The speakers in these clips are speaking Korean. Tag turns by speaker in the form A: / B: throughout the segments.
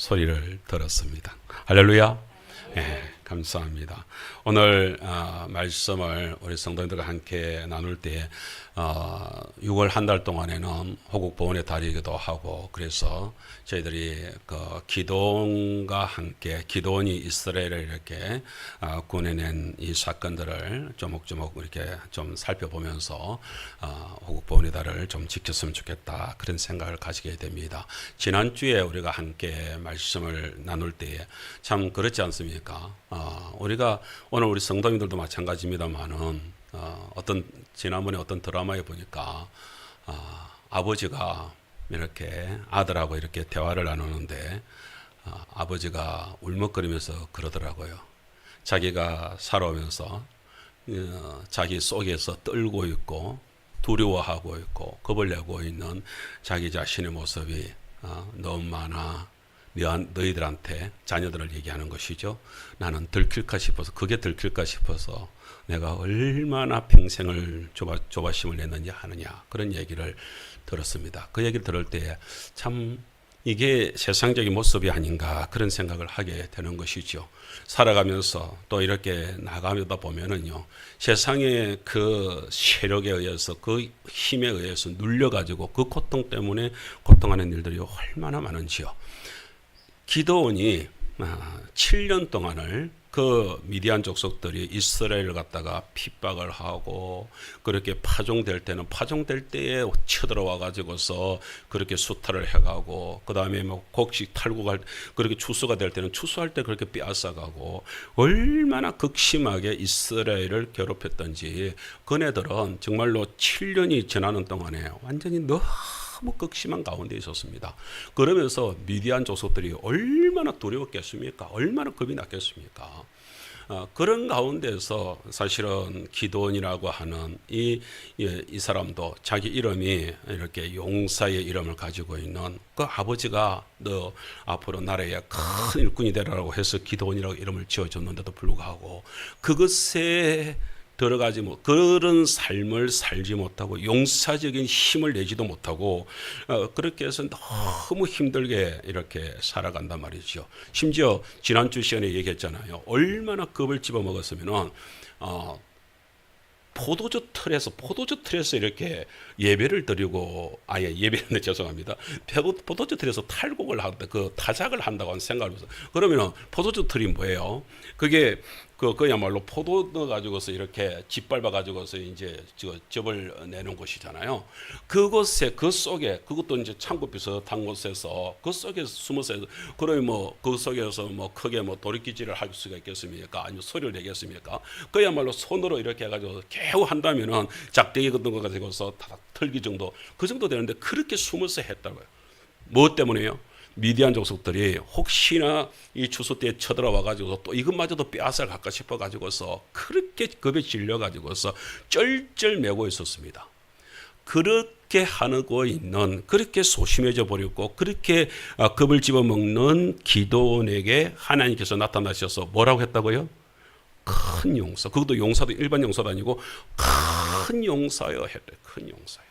A: 소리를 들었습니다. 할렐루야. 네, 감사합니다. 오늘 말씀을 우리 성도님들과 함께 나눌 때 6월 한 달 동안에는 호국 보훈의 달이기도 하고, 그래서 저희들이 그 기도원과 함께 기도원이 이스라엘을 이렇게 구해낸 이 사건들을 조목조목 이렇게 좀 살펴보면서 호국 보훈의 달을 좀 지켰으면 좋겠다, 그런 생각을 가지게 됩니다. 지난주에 우리가 함께 말씀을 나눌 때에 참 그렇지 않습니까? 우리가 오늘 우리 성도님들도 마찬가지입니다만은 지난번에 어떤 드라마에 보니까 아버지가 이렇게 아들하고 이렇게 대화를 나누는데 아버지가 울먹거리면서 그러더라고요. 자기가 살아오면서 자기 속에서 떨고 있고 두려워하고 있고 겁을 내고 있는 자기 자신의 모습이 너무 많아. 너희들한테 자녀들을 얘기하는 것이죠. 나는 들킬까 싶어서, 그게 들킬까 싶어서 내가 얼마나 평생을 조바심을 냈느냐 하느냐, 그런 얘기를 들었습니다. 그 얘기를 들을 때 참 이게 세상적인 모습이 아닌가, 그런 생각을 하게 되는 것이죠. 살아가면서 또 이렇게 나가다 보면은요, 세상의 그 세력에 의해서, 그 힘에 의해서 눌려가지고 그 고통 때문에 고통하는 일들이 얼마나 많은지요. 기드온이 7년 동안을 그 미디안 족속들이 이스라엘을 갖다가 핍박을 하고, 그렇게 파종될 때에 쳐들어와 가지고서 그렇게 수탈을 해가고, 그 다음에 뭐 곡식 탈국할, 그렇게 추수가 될 때는 추수할 때 그렇게 빼앗아가고, 얼마나 극심하게 이스라엘을 괴롭혔던지, 그네들은 정말로 7년이 지나는 동안에 완전히 너무 극심한 가운데 있었습니다. 그러면서 미디안 족속들이 얼마나 두려웠겠습니까? 얼마나 겁이 났겠습니까? 그런 가운데서 사실은 기드온이라고 하는 이 사람도 자기 이름이 이렇게 용사의 이름을 가지고 있는, 그 아버지가 너 앞으로 나라의 큰 일꾼이 되라고 해서 기드온이라고 이름을 지어줬는데도 불구하고 그것에 들어가지 못, 그런 삶을 살지 못하고 용사적인 힘을 내지도 못하고 그렇게 해서 너무 힘들게 이렇게 살아간단 말이죠. 심지어 지난주 시간에 얘기했잖아요. 얼마나 겁을 집어먹었으면은 포도주 틀에서 이렇게 예배를 드리고, 예배는 죄송합니다. 포도주 틀에서 탈곡을 하는데 그 타작을 한다고 생각을 해서, 그러면은 포도주 틀이 뭐예요? 그게 그야말로 포도 넣어가지고서 이렇게 짓밟아 가지고서 이제 접을 내는 곳이잖아요. 그곳에, 그 속에, 그것도 이제 창고 비슷한 곳에서 그 속에 숨어서, 그러면 뭐 그 속에서 뭐 크게 뭐 돌이키질을 할 수가 있겠습니까? 아니면 소리를 내겠습니까? 그야말로 손으로 이렇게 해가지고 개우 한다면은 작대기 같은 거 가지고서 다 털기 정도, 그 정도 되는데 그렇게 숨어서 했다고요. 무엇 때문에요? 미디안 족속들이 혹시나 이 추수 때에 쳐들어와 가지고 또 이것마저도 빼앗아 갈까 싶어 가지고서 그렇게 겁에 질려 가지고서 쩔쩔 매고 있었습니다. 그렇게 하고 있는, 그렇게 소심해져 버렸고 그렇게 겁을 집어먹는 기드온에게 하나님께서 나타나셔서 뭐라고 했다고요? 큰 용사, 그것도 용사도 일반 용사도 아니고 큰 용사여 했대. 큰 용사여.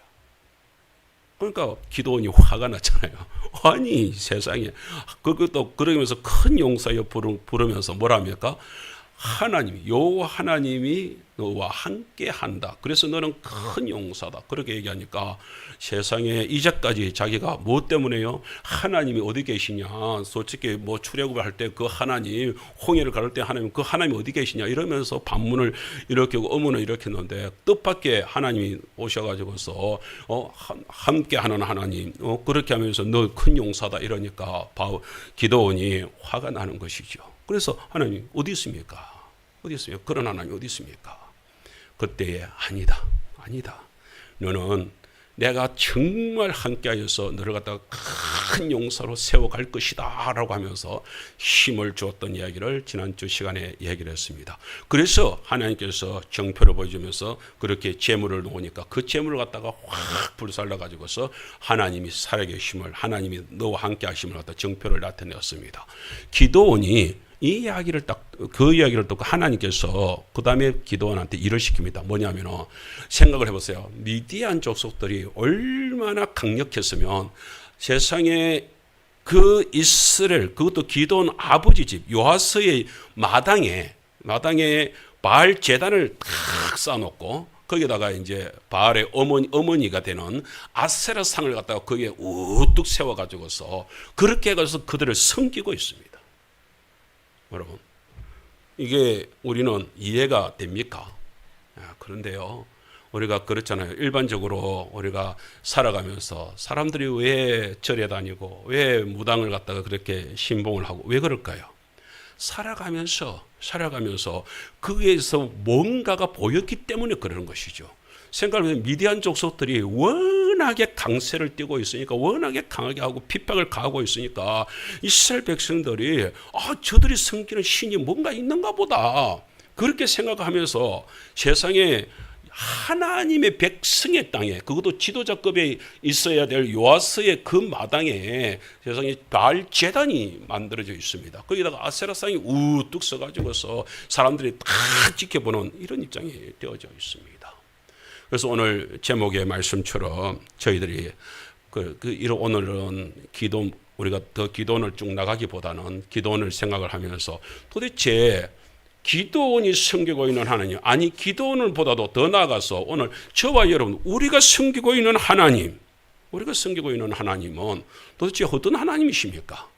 A: 그러니까 기드온이 화가 났잖아요. 아니 세상에, 그것도 그러면서 큰 용사여 부르면서 뭐라 합니까? 여호와 하나님이 너와 함께 한다. 그래서 너는 큰 용사다. 그렇게 얘기하니까 세상에 이제까지 자기가 무엇 때문에요? 하나님이 어디 계시냐? 솔직히 뭐 출애굽을 할 때 그 하나님, 홍해를 가를 때 하나님, 그 하나님이 어디 계시냐? 이러면서 반문을 이렇게 의문을 이렇게 했는데, 뜻밖의 하나님이 오셔가지고서 함께 하는 하나님, 그렇게 하면서 너 큰 용사다 이러니까 기드온이 화가 나는 것이죠. 그래서 하나님 어디 있습니까? 어디 있습니까? 그런 하나님 어디 있습니까? 그때에 아니다. 너는 내가 정말 함께하여서 너를 갖다가 큰 용사로 세워갈 것이다 라고 하면서 힘을 주었던 이야기를 지난주 시간에 얘기를 했습니다. 그래서 하나님께서 정표를 보여주면서 그렇게 재물을 놓으니까 그 재물을 갖다가 확 불살라 가지고서 하나님이 살아계심을, 하나님이 너와 함께 하심을 갖다 정표를 나타내었습니다. 기드온이 그 이야기를 듣고 하나님께서 그 다음에 기드온한테 일을 시킵니다. 뭐냐면 생각을 해보세요. 미디안 족속들이 얼마나 강력했으면 세상에 그 이스라엘, 그것도 기도원 아버지 집 요아스의 마당에 바알 제단을 탁 쌓아놓고 거기다가 이제 바알의 어머니가 되는 아세라 상을 갖다가 거기에 우뚝 세워가지고서 그렇게 해서 그들을 섬기고 있습니다. 여러분, 이게 우리는 이해가 됩니까? 그런데요, 우리가 그렇잖아요. 일반적으로 우리가 살아가면서 사람들이 왜 절에 다니고 왜 무당을 갖다가 그렇게 신봉을 하고 왜 그럴까요? 살아가면서 거기에서 뭔가가 보였기 때문에 그러는 것이죠. 생각해보면 미디안 족속들이 워낙에 강세를 띠고 있으니까, 워낙에 강하게 하고 핍박을 가하고 있으니까 이스라엘 백성들이 저들이 섬기는 신이 뭔가 있는가 보다 그렇게 생각하면서 세상에 하나님의 백성의 땅에, 그것도 지도자급에 있어야 될 요아스의 그 마당에 세상에 바알 제단이 만들어져 있습니다. 거기다가 아세라상이 우뚝 서가지고서 사람들이 다 지켜보는 이런 입장이 되어져 있습니다. 그래서 오늘 제목의 말씀처럼 저희들이 오늘은 우리가 더 기도원을 쭉 나가기보다는 기도원을 생각을 하면서 도대체 기도원이 섬기고 있는 하나님, 아니 기도원을 보다도 더 나아가서 오늘 저와 여러분 우리가 섬기고 있는 하나님은 도대체 어떤 하나님이십니까?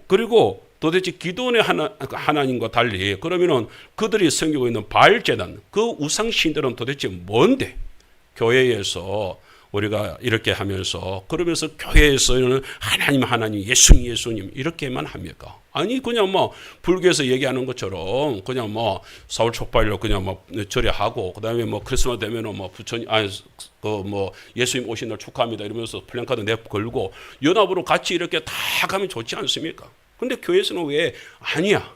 A: 그리고 도대체 기도원의 하나님과 달리 그러면은 그들이 섬기고 있는 바알 제단, 그 우상 신들은 도대체 뭔데? 교회에서 우리가 이렇게 하면서 그러면서 교회에서는 하나님 예수님 이렇게만 합니까? 아니 그냥 불교에서 얘기하는 것처럼 그냥 사월 촉발로 그냥 절에하고 그다음에 크리스마스 되면은 부처님 예수님 오신 날 축하합니다 이러면서 플랜카드 내걸고 연합으로 같이 이렇게 다 가면 좋지 않습니까? 근데 교회에서는 왜 아니야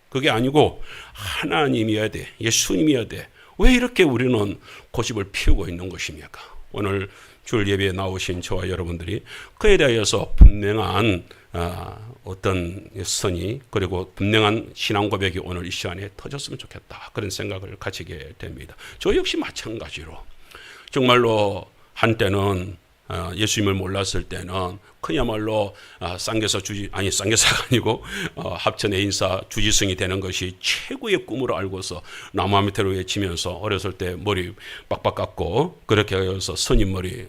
A: 그게 아니고 하나님이어야 돼, 예수님이어야 돼. 왜 이렇게 우리는 고집을 피우고 있는 것입니까? 오늘 주일 예배에 나오신 저와 여러분들이 그에 대해서 분명한 어떤 선이, 그리고 분명한 신앙 고백이 오늘 이 시간에 터졌으면 좋겠다, 그런 생각을 가지게 됩니다. 저 역시 마찬가지로 정말로 한때는 예수님을 몰랐을 때는 그야말로 쌍계사가 아니고 합천의 인사 주지승이 되는 것이 최고의 꿈으로 알고서 나무 밑으로 외치면서 어렸을 때 머리 빡빡 깎고 그렇게 해서 스님 머리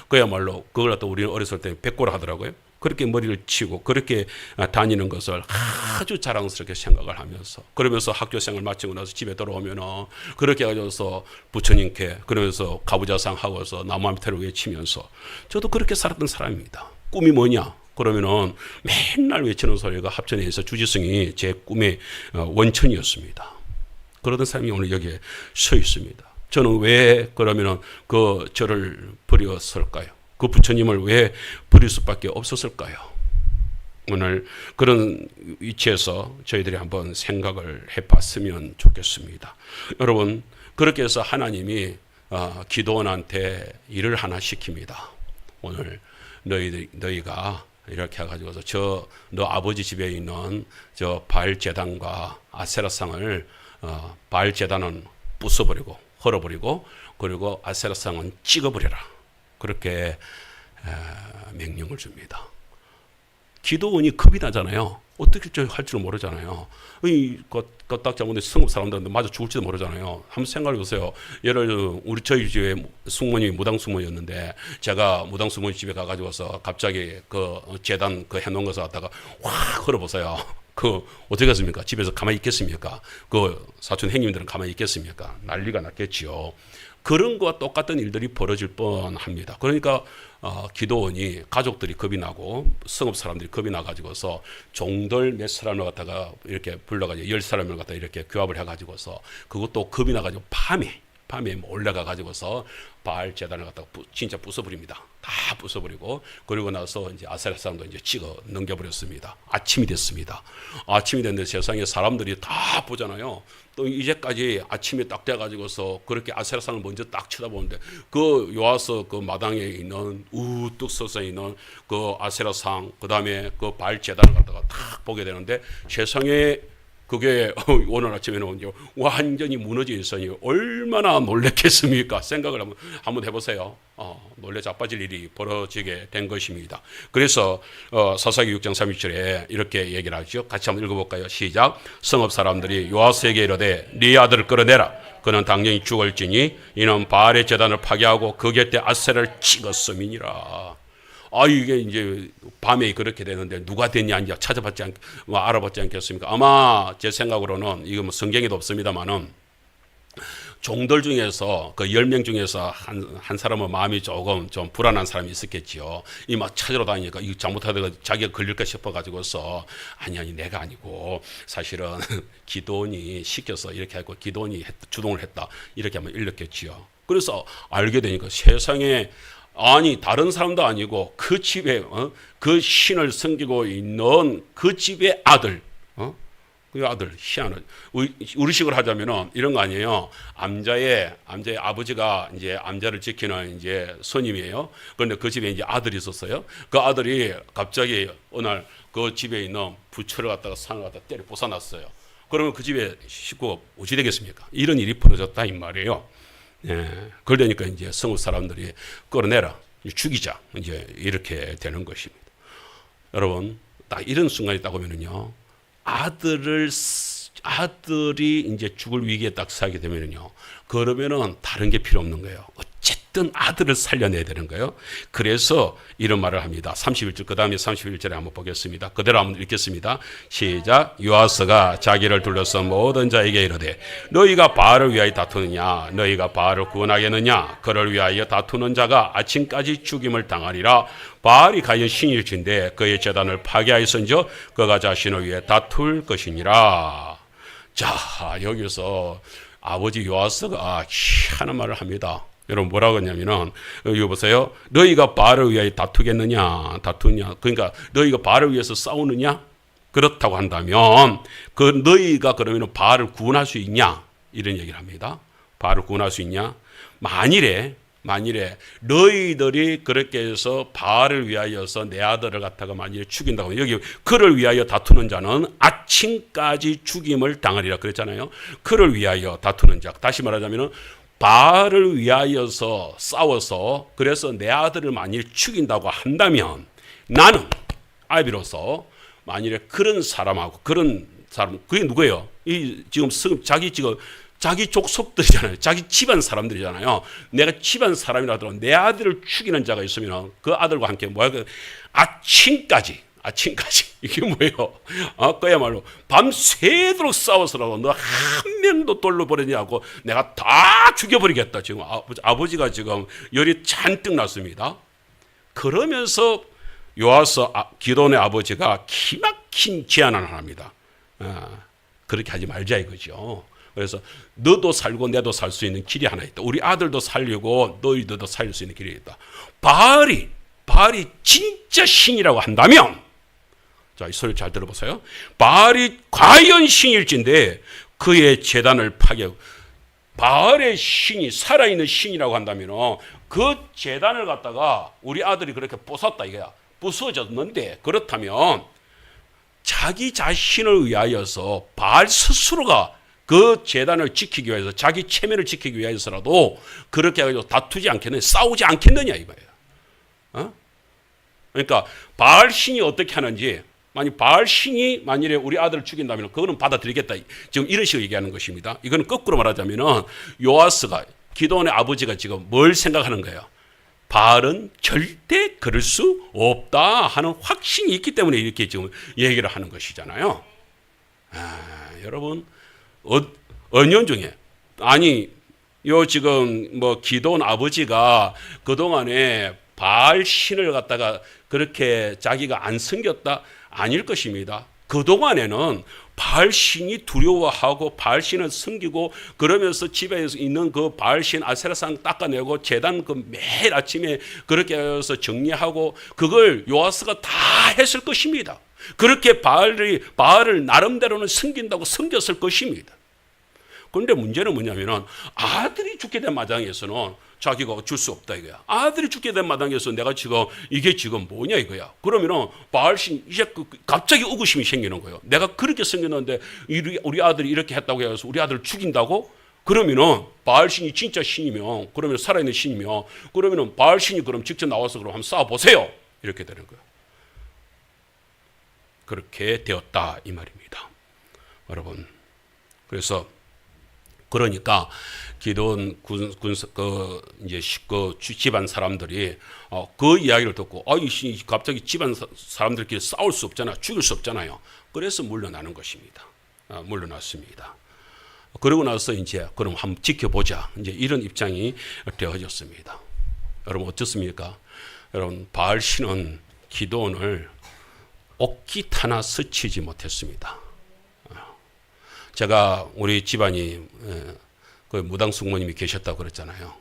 A: 그야말로 그걸 갖다 우리는 어렸을 때 백고라 하더라고요. 그렇게 머리를 치고 그렇게 다니는 것을 아주 자랑스럽게 생각을 하면서, 그러면서 학교생활 마치고 나서 집에 돌아오면 그렇게 해가지고서 부처님께 그러면서 가부좌상 하고서 나무 밑에를 외치면서, 저도 그렇게 살았던 사람입니다. 꿈이 뭐냐? 그러면은 맨날 외치는 소리가 합천에서 주지승이 제 꿈의 원천이었습니다. 그러던 사람이 오늘 여기에 서 있습니다. 저는 왜 그러면은 저를 버렸을까요? 그 부처님을 왜 버릴 수밖에 없었을까요? 오늘 그런 위치에서 저희들이 한번 생각을 해봤으면 좋겠습니다. 여러분, 그렇게 해서 하나님이 기도원한테 일을 하나 시킵니다. 오늘 너희가 이렇게 해가지고서 너 아버지 집에 있는 저 바알 제단과 아세라상을 바알 제단은 부숴버리고 헐어버리고 그리고 아세라상은 찍어버려라. 그렇게 명령을 줍니다. 기도원이 겁이 나잖아요. 어떻게 할 줄 모르잖아요. 딱 잘못된 성읍 사람들한테 맞아 죽을지도 모르잖아요. 한번 생각해 보세요. 저희 집에 숙모님이 무당 숙모였는데 제가 무당 숙모님 집에 가가지고서 갑자기 그 재단 해놓은 것을 갖다가 확 헐어보세요. 어떻게 하겠습니까? 집에서 가만히 있겠습니까? 사촌 형님들은 가만히 있겠습니까? 난리가 났겠지요. 그런 것과 똑같은 일들이 벌어질 뻔합니다. 그러니까 기도원이 가족들이 겁이 나고 성읍 사람들이 겁이 나가지고서 종들 몇 사람을 갖다가 이렇게 불러가지고 10사람을 갖다가 이렇게 규합을 해가지고서 그것도 겁이 나가지고 밤에 올라가 가지고서 바알 제단을 갖다가 진짜 부숴버립니다. 다 부숴버리고 그리고 나서 이제 아세라 사람도 이제 찍어 넘겨버렸습니다. 아침이 됐습니다. 아침이 됐는데 세상에 사람들이 다 보잖아요. 또 이제까지 아침이 딱 돼가지고서 그렇게 아세라 사람을 먼저 딱 쳐다보는데 요아스 마당에 있는 우뚝 서서 있는 아세라 상, 그 다음에 바알 제단을 갖다가 딱 보게 되는데 세상에 그게 오늘 아침에는 완전히 무너져 있으니 얼마나 놀랬겠습니까? 생각을 한번 해보세요. 놀래 자빠질 일이 벌어지게 된 것입니다. 그래서 사사기 6장 32절에 이렇게 얘기를 하죠. 같이 한번 읽어볼까요? 시작. 성읍 사람들이 요아스에게 이르되 네 아들을 끌어내라. 그는 당연히 죽을지니 이는 바알의 제단을 파괴하고 그 곁에 아세라를 찍었음이니라. 이게 이제 밤에 그렇게 되는데 누가 됐냐 이제 찾아봤지 알아봤지 않겠습니까? 아마 제 생각으로는 이거 뭐 성경에도 없습니다만은 종들 중에서 그 10명 중에서 한 사람은 마음이 조금 좀 불안한 사람이 있었겠지요. 이 막 찾으러 다니니까 이거 잘못하다가 자기가 걸릴까 싶어가지고서 아니 내가 아니고 사실은 기도원이 시켜서 이렇게 하고 기도원이 주동을 했다 이렇게 하면 일렀겠지요. 그래서 알게 되니까 세상에 아니 다른 사람도 아니고 그 집에 그 신을 섬기고 있는 그 집의 아들, 그 아들 희한한 우리식으로 하자면은 이런 거 아니에요. 암자의 아버지가 이제 암자를 지키는 이제 손님이에요. 그런데 그 집에 이제 아들이 있었어요. 그 아들이 갑자기 어느 날 그 집에 있는 부처를 갖다가 산을 갖다 때려 부숴놨어요. 그러면 그 집에 식구가 어찌 되겠습니까? 이런 일이 벌어졌다 이 말이에요. 그러니까 이제 성읍 사람들이 끌어내라, 죽이자, 이제 이렇게 되는 것입니다. 여러분, 딱 이런 순간이 딱 오면은요, 아들이 이제 죽을 위기에 딱 서게 되면은요, 그러면은 다른 게 필요 없는 거예요. 어쨌든 아들을 살려내야 되는 거예요. 그래서 이런 말을 합니다. 31절, 그 다음에 31절에 한번 보겠습니다. 그대로 한번 읽겠습니다. 시작. 요아스가 자기를 둘러싼 모든 자에게 이르되 너희가 바알을 위하여 다투느냐? 너희가 바알을 구원하겠느냐? 그를 위하여 다투는 자가 아침까지 죽임을 당하리라. 바알이 과연 신일진데 그의 제단을 파괴하였은저 그가 자신을 위해 다툴 것이니라. 자, 여기서 아버지 요아스가 희한한 말을 합니다. 여러분 뭐라고 했냐면은 여기 보세요. 너희가 바알을 위하여 다투냐? 그러니까 너희가 바알을 위해서 싸우느냐? 그렇다고 한다면 그 너희가 그러면 바알을 구원할 수 있냐? 이런 얘기를 합니다. 바알을 구원할 수 있냐? 만일에 너희들이 그렇게 해서 바알을 위하여서 내 아들을 갖다가 만일에 죽인다고 하면 여기 그를 위하여 다투는 자는 아침까지 죽임을 당하리라 그랬잖아요. 그를 위하여 다투는 자. 다시 말하자면은 바알을 위하여서 싸워서 그래서 내 아들을 만일 죽인다고 한다면 나는 아비로서 만일에 그런 사람하고 그런 사람 그게 누구예요? 이 지금 자기 족속들이잖아요. 자기 집안 사람들이잖아요. 내가 집안 사람이라 하더라도 내 아들을 죽이는 자가 있으면 그 아들과 함께 아침까지 이게 뭐예요? 그야말로 밤새도록 싸워서라도 너 한 명도 돌로 버리냐고 내가 다 죽여버리겠다. 지금 아버지가 지금 열이 잔뜩 났습니다. 그러면서 요아스 기도원의 아버지가 기막힌 제안을 합니다. 그렇게 하지 말자 이거죠. 그래서 너도 살고 내도 살 수 있는 길이 하나 있다. 우리 아들도 살리고 너희들도 살릴 수 있는 길이 있다. 바알이 진짜 신이라고 한다면 자, 이 소리 잘 들어보세요. 바알이 과연 신일진데 그의 제단을 파괴하고 바알의 신이 살아있는 신이라고 한다면 그 제단을 갖다가 우리 아들이 그렇게 부쉈다 이거야. 부서졌는데 그렇다면 자기 자신을 위하여서 바알 스스로가 그 제단을 지키기 위해서 자기 체면을 지키기 위해서라도 그렇게 해가지고 다투지 않겠느냐, 싸우지 않겠느냐 이거예요. 그러니까 바알 신이 어떻게 하는지 바알 신이 만일에 우리 아들을 죽인다면 그거는 받아들이겠다. 지금 이런 식으로 얘기하는 것입니다. 이거는 거꾸로 말하자면 요아스가 기도원의 아버지가 지금 뭘 생각하는 거예요? 바알은 절대 그럴 수 없다 하는 확신이 있기 때문에 이렇게 지금 얘기를 하는 것이잖아요. 여러분 은연중에 지금 기도원 아버지가 그동안에 바알 신을 갖다가 그렇게 자기가 안 섬겼다? 아닐 것입니다. 그동안에는 바알 신이 두려워하고 바알 신을 섬기고 그러면서 집에 있는 그 바알 신 아세라상 닦아내고 제단 매일 아침에 그렇게 해서 정리하고 그걸 요아스가 다 했을 것입니다. 그렇게 바알을 나름대로는 섬긴다고 섬겼을 것입니다. 그런데 문제는 뭐냐면은 아들이 죽게 된 마당에서는 자기가 줄 수 없다 이거야. 아들이 죽게 된 마당에서 내가 지금 이게 지금 뭐냐 이거야. 그러면은 바알신 이제 갑자기 의구심이 생기는 거예요. 내가 그렇게 생겼는데 우리 아들이 이렇게 했다고 해서 우리 아들을 죽인다고? 그러면은 바알신이 진짜 신이면, 그러면 살아있는 신이면, 그러면은 바알신이 그럼 직접 나와서 그럼 한번 싸워보세요. 이렇게 되는 거예요. 그렇게 되었다 이 말입니다, 여러분. 그래서 그러니까 기드온 집안 사람들이 그 이야기를 듣고 이 신이 갑자기 집안 사람들끼리 싸울 수 없잖아, 죽일 수 없잖아요. 그래서 물러나는 것입니다. 물러났습니다. 그러고 나서 이제 그럼 한번 지켜보자, 이제 이런 입장이 되어졌습니다. 여러분 어떻습니까? 여러분 바알신은 기드온을 옷깃 하나 스치지 못했습니다. 제가 우리 집안이 그 무당 숙모님이 계셨다고 그랬잖아요.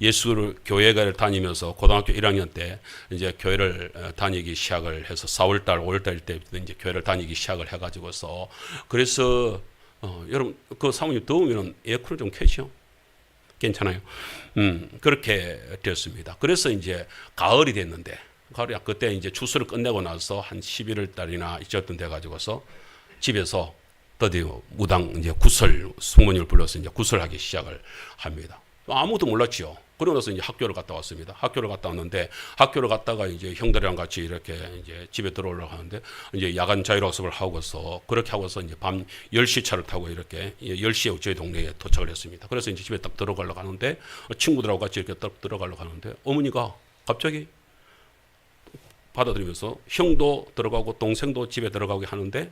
A: 예수를 교회를 다니면서 고등학교 1학년 때 이제 교회를 다니기 시작을 해서 4월달, 5월달 때 이제 교회를 다니기 시작을 해가지고서 그래서 여러분 그 사모님 더우면 에어컨을 좀 켜죠. 괜찮아요. 그렇게 되었습니다. 그래서 이제 가을이 됐는데, 가을이 그때 이제 추수를 끝내고 나서 한 11월 달이나 이쯤 돼 가지고서 집에서 드디어 무당 이제 구설 숙모님을 불러서 이제 구설하기 시작을 합니다. 아무도 몰랐지요. 그러고 나서 이제 학교를 갔다 왔습니다. 학교를 갔다 왔는데, 학교를 갔다가 이제 형들이랑 같이 이렇게 이제 집에 들어오려고 하는데, 이제 야간 자율학습을 하고서, 그렇게 하고서 이제 밤 10시 차를 타고 이렇게 10시에 저희 동네에 도착을 했습니다. 그래서 이제 집에 딱 들어가려고 하는데, 친구들하고 같이 이렇게 딱 들어가려고 하는데, 어머니가 갑자기 받아들이면서 형도 들어가고 동생도 집에 들어가게 하는데,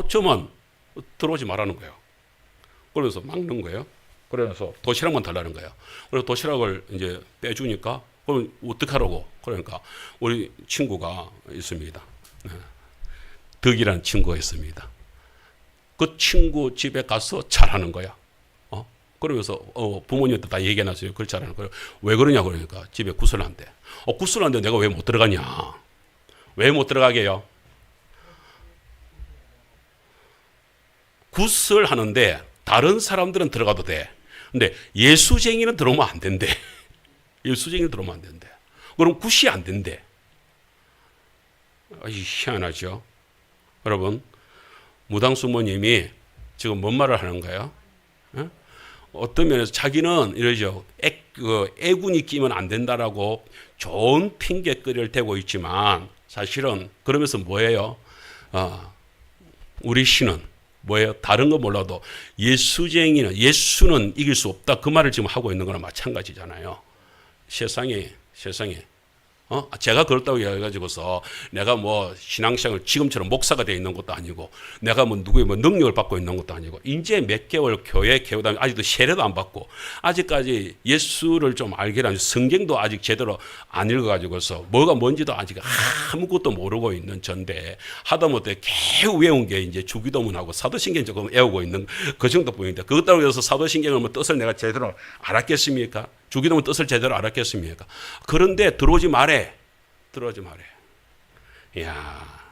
A: 저만 들어오지 말라는 거예요. 그러면서 막는 거예요. 그러면서 도시락만 달라는 거예요. 그래서 도시락을 이제 빼주니까, 그럼 어떡하라고? 그러니까 우리 친구가 있습니다. 덕이라는 친구가 있습니다. 그 친구 집에 가서 잘하는 거야. 그러면서 부모님한테 다 얘기해놨어요. 그걸 잘하는 거예요. 왜 그러냐 그러니까 집에 구슬 한대. 구슬 한대 내가 왜 못 들어가냐? 왜 못 들어가게 해요? 구슬 하는데 다른 사람들은 들어가도 돼. 근데 예수쟁이는 들어오면 안 된대. 예수쟁이는 들어오면 안 된대. 그럼 굿이 안 된대. 희한하죠. 여러분, 무당 숙모님이 지금 뭔 말을 하는 거예요? 어떤 면에서 자기는 이러죠. 애군이 끼면 안 된다라고 좋은 핑계거리를 대고 있지만, 사실은 그러면서 뭐예요? 우리 신은 뭐예요? 다른 거 몰라도 예수는 이길 수 없다, 그 말을 지금 하고 있는 거랑 마찬가지잖아요. 세상에 제가 그렇다고 해가지고서 내가 뭐 신앙생활 지금처럼 목사가 되어 있는 것도 아니고, 내가 뭐 누구의 뭐 능력을 받고 있는 것도 아니고, 이제 몇 개월 교회 개우다면 아직도 세례도 안 받고, 아직까지 예수를 좀 알기란 성경도 아직 제대로 안 읽어가지고서 뭐가 뭔지도 아직 아무것도 모르고 있는 전데, 하다못해 겨우 외운 게 이제 주기도문하고 사도신경 조금 외우고 있는 그 정도뿐인데, 그것다고 해서 사도신경을 뭐 뜻을 내가 제대로 알았겠습니까? 주기도문 뜻을 제대로 알았겠습니까? 그런데 들어오지 말해. 이야,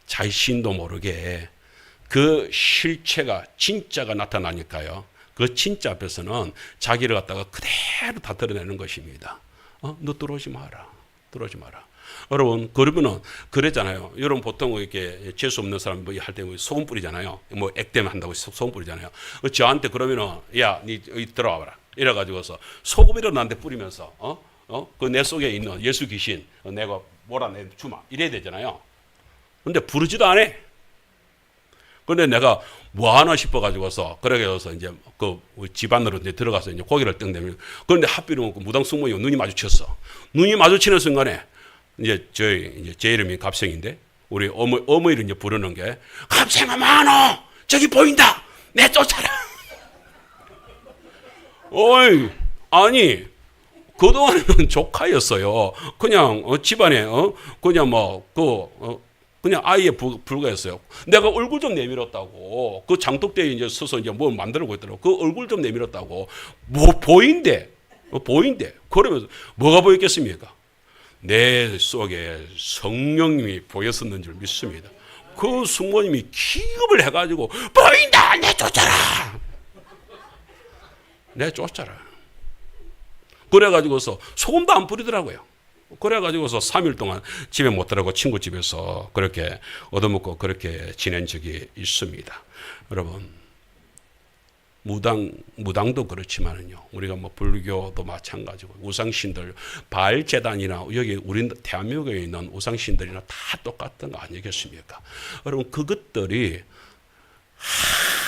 A: 자신도 모르게 그 실체가, 진짜가 나타나니까요. 그 진짜 앞에서는 자기를 갖다가 그대로 다 드러내는 것입니다. 너 들어오지 마라. 여러분, 그러면은 그랬잖아요. 여러분 보통 이렇게 재수 없는 사람 뭐 할 때 소금 뿌리잖아요. 뭐 액땜 한다고 소금 뿌리잖아요. 저한테 그러면은 야, 니 들어와봐라. 이래가지고서 소금이라도 나한테 뿌리면서 그 내 속에 있는 예수 귀신 내가 몰아내 주마 이래야 되잖아요. 근데 부르지도 않아. 근데 내가 뭐 하나 싶어가지고서 그래서 이제 그 집안으로 이제 들어가서 이제 고개를 뜬 내면, 그런데 하필이면 그 무당 숙모님 눈이 마주쳤어. 눈이 마주치는 순간에 이제 제 이름이 갑생인데, 우리 어머니를 이제 부르는 게, 갑생아 많어, 저기 보인다, 내 쫓아라. 어이, 아니 그동안은 조카였어요. 그냥 집안에 그냥 그냥 아이에 불과했어요. 내가 얼굴 좀 내밀었다고, 그 장독대에 이제 서서 이제 뭘 만들고 있더라고. 그 얼굴 좀 내밀었다고, 뭐 보인대. 그러면서 뭐가 보였겠습니까? 내 속에 성령님이 보였었는 줄 믿습니다. 그 숙모님이 기겁을 해가지고, 보인다, 내 쫓아라. 그래가지고서 소금도 안 뿌리더라고요. 그래가지고서 3일 동안 집에 못 들어가고 친구 집에서 그렇게 얻어먹고 그렇게 지낸 적이 있습니다. 여러분, 무당도 그렇지만은요, 우리가 뭐 불교도 마찬가지고 우상신들, 바알제단이나 여기 우리 대한민국에 있는 우상신들이나 다 똑같은 거 아니겠습니까? 여러분, 그것들이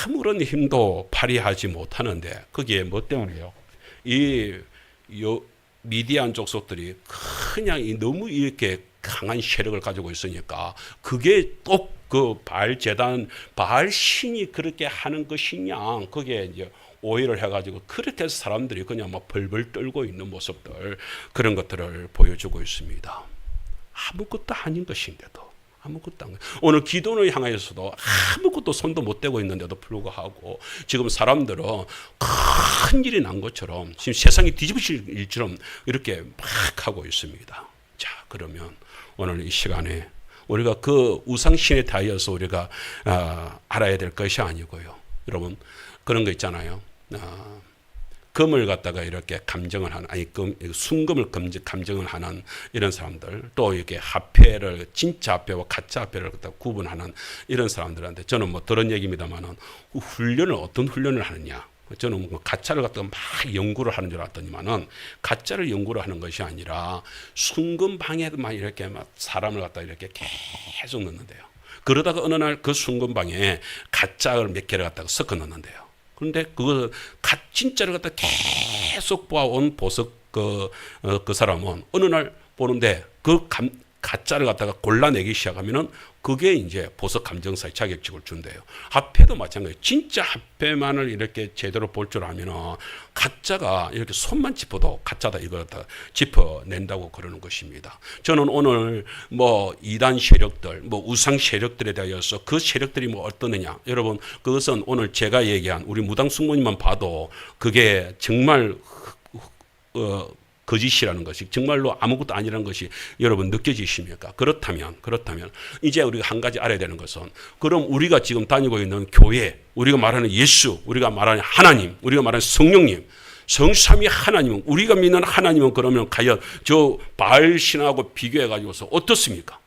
A: 아무런 힘도 발휘하지 못하는데 거기에 뭐 때문에요? 미디안 족속들이 그냥 너무 이렇게 강한 세력을 가지고 있으니까 그게 또 그 바알제단, 바알신이 그렇게 하는 것이냐, 거기에 이제 오해를 해가지고 그렇게 해서 사람들이 그냥 막 벌벌 떨고 있는 모습들, 그런 것들을 보여주고 있습니다. 아무것도 아닌 것인데도, 아무것도 안, 오늘 기도를 향하여서도 아무것도 손도 못 대고 있는데도 불구하고 지금 사람들은 큰 일이 난 것처럼 지금 세상이 뒤집어질 일처럼 이렇게 막 하고 있습니다. 자, 그러면 오늘 이 시간에 우리가 그 우상신에 대하여서 우리가 알아야 될 것이 아니고요. 여러분, 그런 거 있잖아요. 금을 갖다가 이렇게 감정을 하는, 순금을 감정을 하는 이런 사람들, 또 이렇게 화폐를, 진짜 화폐와 가짜 화폐를 갖다가 구분하는 이런 사람들한테 저는 뭐 들은 얘기입니다만은 훈련을, 어떤 훈련을 하느냐. 저는 뭐 가짜를 갖다가 막 연구를 하는 줄 알았더니만은 가짜를 연구를 하는 것이 아니라 순금방에만 이렇게 막 사람을 갖다가 이렇게 계속 넣는데요. 그러다가 어느 날 그 순금방에 가짜를 몇 개를 갖다가 섞어 넣는데요. 그런데 그거 진짜를 갖다 계속 보아온 보석 그 사람은 어느 날 보는데 그 가짜를 갖다가 골라내기 시작하면은 그게 이제 보석 감정사의 자격증을 준대요. 화폐도 마찬가지예요. 진짜 화폐만을 이렇게 제대로 볼 줄 알면은 가짜가 이렇게 손만 짚어도 가짜다 이걸 다 짚어낸다고 그러는 것입니다. 저는 오늘 뭐 이단 세력들, 뭐 우상 세력들에 대해서 그 세력들이 뭐 어떠느냐, 여러분, 그것은 오늘 제가 얘기한 우리 무당 숙모님만 봐도 그게 정말 거짓이라는 것이, 정말로 아무것도 아니라는 것이 여러분 느껴지십니까? 그렇다면 이제 우리가 한 가지 알아야 되는 것은, 그럼 우리가 지금 다니고 있는 교회, 우리가 말하는 예수, 우리가 말하는 하나님, 우리가 말하는 성령님, 성삼위 하나님은, 우리가 믿는 하나님은 그러면 과연 저 바알신하고 비교해 가지고서 어떻습니까?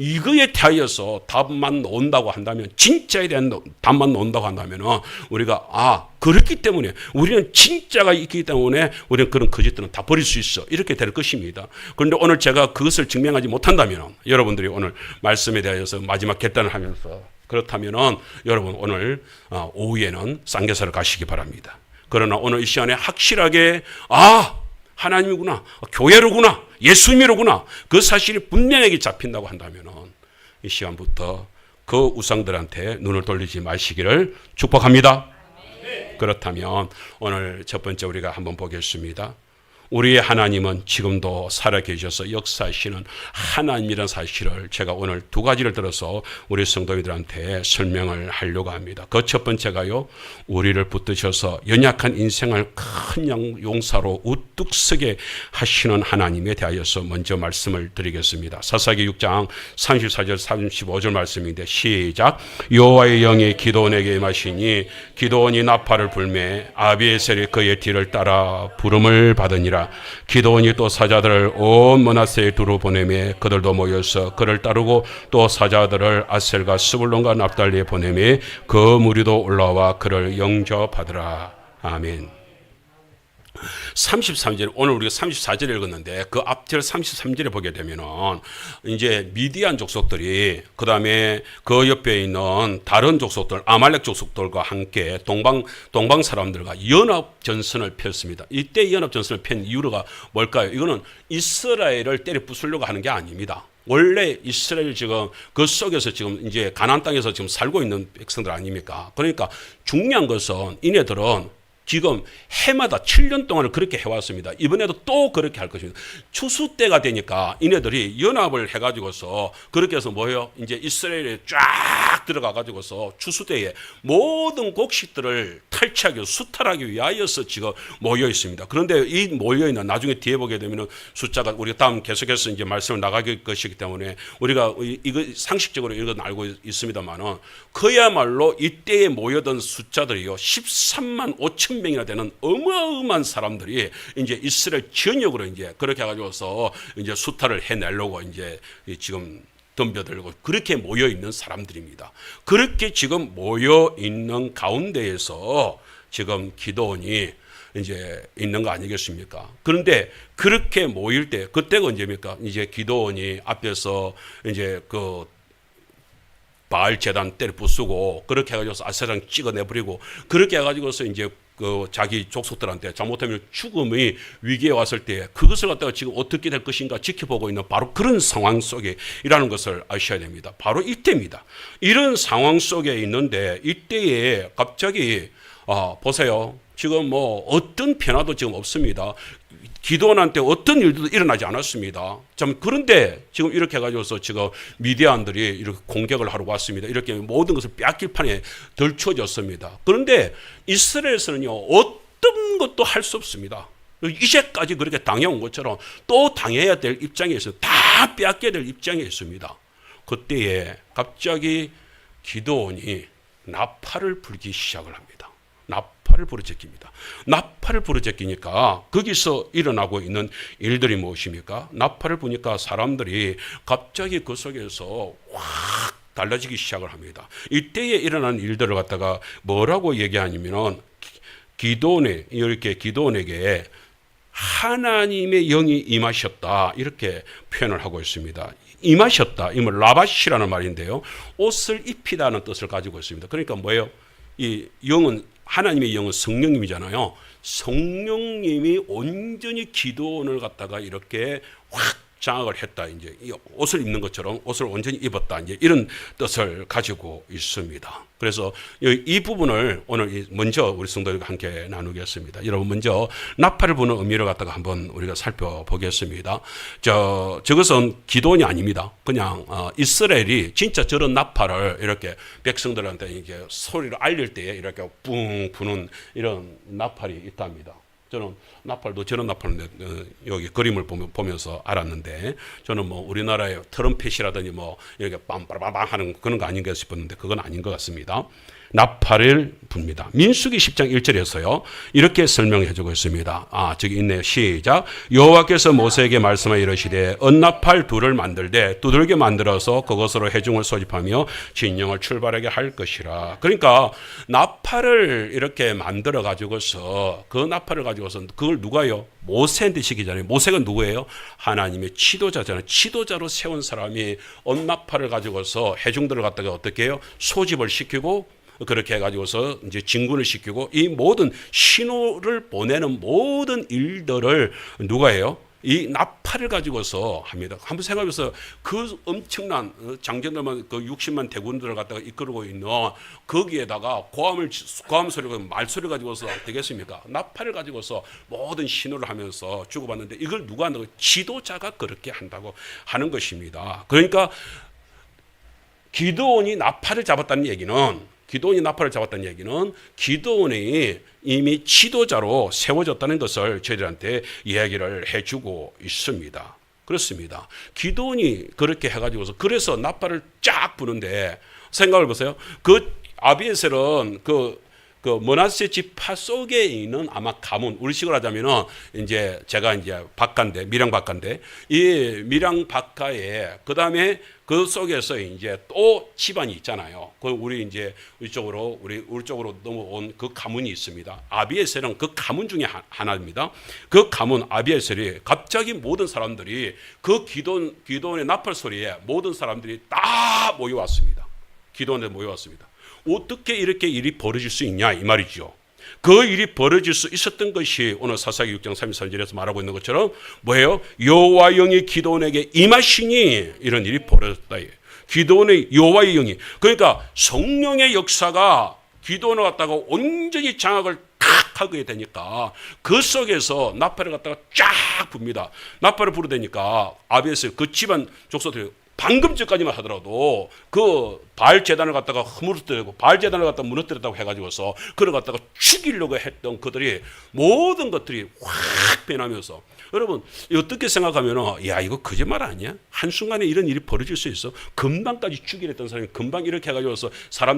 A: 이거에 대하여서 답만 나온다고 한다면, 진짜에 대한 답만 나온다고 한다면 우리가 그렇기 때문에 우리는 진짜가 있기 때문에 우리는 그런 거짓들은 다 버릴 수 있어, 이렇게 될 것입니다. 그런데 오늘 제가 그것을 증명하지 못한다면 여러분들이 오늘 말씀에 대해서 마지막 결단을 하면서, 그렇다면 여러분 오늘 오후에는 쌍계사를 가시기 바랍니다. 그러나 오늘 이 시간에 확실하게 하나님이구나, 교회로구나, 예수님이로구나, 그 사실이 분명하게 잡힌다고 한다면 이 시간부터 그 우상들한테 눈을 돌리지 마시기를 축복합니다. 그렇다면 오늘 첫 번째 우리가 한번 보겠습니다. 우리의 하나님은 지금도 살아계셔서 역사하시는 하나님이라는 사실을 제가 오늘 두 가지를 들어서 우리 성도님들한테 설명을 하려고 합니다. 그 첫 번째가요, 우리를 붙드셔서 연약한 인생을 큰 용사로 우뚝 서게 하시는 하나님에 대하여서 먼저 말씀을 드리겠습니다. 사사기 6장 34절 35절 말씀인데, 시작. 여호와의 영이 기드온에게 임하시니 기드온이 나팔을 불매 아비에셀이 그의 뒤를 따라 부름을 받으니라. 기드온이 또 사자들을 온 므낫세에 두루 보내매 그들도 모여서 그를 따르고, 또 사자들을 아셀과 스불론과 납달리에 보내매 그 무리도 올라와 그를 영접하더라. 아멘. 33절, 오늘 우리가 34절 읽었는데 그 앞절 33절에 보게 되면은 이제 미디안 족속들이, 그 다음에 그 옆에 있는 다른 족속들, 아말렉 족속들과 함께 동방 사람들과 연합 전선을 폈습니다. 이때 연합 전선을 편 이유가 뭘까요? 이거는 이스라엘을 때려 부수려고 하는 게 아닙니다. 원래 이스라엘 지금 그 속에서 지금 이제 가나안 땅에서 지금 살고 있는 백성들 아닙니까? 그러니까 중요한 것은 이네들은 지금 해마다 7년 동안을 그렇게 해왔습니다. 이번에도 또 그렇게 할 것입니다. 추수 때가 되니까 이네들이 연합을 해가지고서 그렇게 해서 뭐예요? 이제 이스라엘에 쫙 들어가가지고서 추수 때에 모든 곡식들을 탈취하기 위해서, 수탈하기 위하여서 지금 모여 있습니다. 그런데 이 모여 있는, 나중에 뒤에 보게 되면 숫자가, 우리가 다음 계속해서 이제 말씀을 나가길 것이기 때문에 우리가 이거 상식적으로 이건 알고 있습니다만은, 그야말로 이때에 모여든 숫자들이요 13만 5천 수천 명이나 되는 어마어마한 사람들이 이제 이스라엘 전역으로 이제 그렇게 해가지고서 이제 수탈을 해내려고 이제 지금 덤벼들고 그렇게 모여 있는 사람들입니다. 그렇게 지금 모여 있는 가운데에서 지금 기도원이 이제 있는 거 아니겠습니까? 그런데 그렇게 모일 때 그때가 언제입니까? 이제 기도원이 앞에서 이제 그 바알 제단 때려 부수고 그렇게 해가지고 아세랑 찍어내버리고 그렇게 해가지고서 이제 그 자기 족속들한테 잘못하면 죽음의 위기에 왔을 때 그것을 갖다가 지금 어떻게 될 것인가 지켜보고 있는 바로 그런 상황 속에 이라는 것을 아셔야 됩니다. 바로 이때입니다. 이런 상황 속에 있는데 이때에 갑자기 보세요. 지금 뭐 어떤 변화도 지금 없습니다. 기도원한테 어떤 일도 일어나지 않았습니다. 참 그런데 지금 이렇게 해가지고서 지금 미디안들이 이렇게 공격을 하러 왔습니다. 이렇게 모든 것을 빼앗길 판에 덜쳐졌습니다. 그런데 이스라엘에서는요 어떤 것도 할 수 없습니다. 이제까지 그렇게 당해온 것처럼 또 당해야 될 입장에 있어요. 다 빼앗겨야 될 입장에 있습니다. 그때에 갑자기 기도원이 나팔을 불기 시작을 합니다. 나팔을 부르짖깁니다. 나팔을 부르짖기니까 거기서 일어나고 있는 일들이 무엇입니까? 나팔을 부니까 사람들이 갑자기 그 속에서 확 달라지기 시작을 합니다. 이때에 일어난 일들을 갖다가 뭐라고 얘기하냐면은 기도원에게 하나님의 영이 임하셨다 이렇게 표현을 하고 있습니다. 임하셨다. 이건 라바시라는 말인데요. 옷을 입히다는 뜻을 가지고 있습니다. 그러니까 뭐예요? 이 영은 하나님의 영은 성령님이잖아요. 성령님이 온전히 기도원을 갖다가 이렇게 확 장악을 했다. 이제 옷을 입는 것처럼 옷을 온전히 입었다. 이제 이런 뜻을 가지고 있습니다. 그래서 이 부분을 오늘 먼저 우리 성도들과 함께 나누겠습니다. 여러분 먼저 나팔을 부는 의미를 갖다가 한번 우리가 살펴보겠습니다. 저것은 기도원이 아닙니다. 그냥 이스라엘이 진짜 저런 나팔을 이렇게 백성들한테 이렇게 소리를 알릴 때에 이렇게 뿡 부는 이런 나팔이 있답니다. 저는 나팔도 저런 나팔을 여기 그림을 보면서 알았는데 저는 뭐 우리나라의 트럼펫이라든지 뭐 이렇게 빰빠라빰 하는 그런 거 아닌가 싶었는데 그건 아닌 것 같습니다. 나팔을 붑니다. 민수기 10장 1절에서요. 이렇게 설명해 주고 있습니다. 저기 있네요. 시작. 여호와께서 모세에게 말씀하여 이르시되 언나팔 둘을 만들되 두들겨 만들어서 그것으로 회중을 소집하며 진영을 출발하게 할 것이라. 그러니까 나팔을 이렇게 만들어 가지고서 그 나팔을 가지고서 그걸 누가요? 모세한테 시키잖아요. 모세가 누구예요? 하나님의 지도자잖아요. 지도자로 세운 사람이 언나팔을 가지고서 회중들을 갖다가 어떻게 해요? 소집을 시키고 그렇게 해가지고서 이제 진군을 시키고 이 모든 신호를 보내는 모든 일들을 누가 해요? 이 나팔을 가지고서 합니다. 한번 생각해보세요. 그 엄청난 장전들만 그 60만 대군들을 갖다가 이끌고 있는 거기에다가 고함 소리가 말소리 가지고서 되겠습니까? 나팔을 가지고서 모든 신호를 하면서 주고받는데 이걸 누가 한다고? 지도자가 그렇게 한다고 하는 것입니다. 그러니까 기도원이 나팔을 잡았다는 얘기는 기도원이 이미 지도자로 세워졌다는 것을 저희들한테 이야기를 해주고 있습니다. 그렇습니다. 기도원이 그렇게 해가지고서 그래서 나팔을 쫙 부는데 생각을 보세요. 그 아비에셀은 그 므낫세 지파 속에 있는 아마 가문, 우리 식으로 하자면은 이제 제가 이제 박가인데 미랑 박가인데 이 미랑 박가에 그 다음에 그 속에서 이제 또 집안이 있잖아요. 그 우리 이제 우리 쪽으로 넘어온 그 가문이 있습니다. 아비에셀은 그 가문 중에 하나입니다. 그 가문 아비에셀이 갑자기 모든 사람들이 그 기도원의 나팔 소리에 모든 사람들이 다 모여왔습니다. 기도원에 모여왔습니다. 어떻게 이렇게 일이 벌어질 수 있냐 이 말이죠. 그 일이 벌어질 수 있었던 것이 오늘 사사기 6장 33절에서 말하고 있는 것처럼 뭐예요? 여호와 영이 기도원에게 임하시니 이런 일이 벌어졌다. 기도원의 여호와의 영이, 그러니까 성령의 역사가 기도원을 갖다가 온전히 장악을 탁 하게 되니까 그 속에서 나팔을 갖다가 쫙 붑니다. 나팔을 부르되니까 아비에셀 그 집안 족속들이 방금 전까지만 하더라도 그 바알 제단을 갖다가 흐물뜨리고 바알 제단을 갖다가 무너뜨렸다고 해가지고서 그걸 갖다가 죽이려고 했던 그들이 모든 것들이 확 변하면서, 여러분 어떻게 생각하면은 야 이거 거짓말 아니야? 한순간에 이런 일이 벌어질 수 있어? 금방까지 죽이려 했던 사람이 금방 이렇게 해가지고서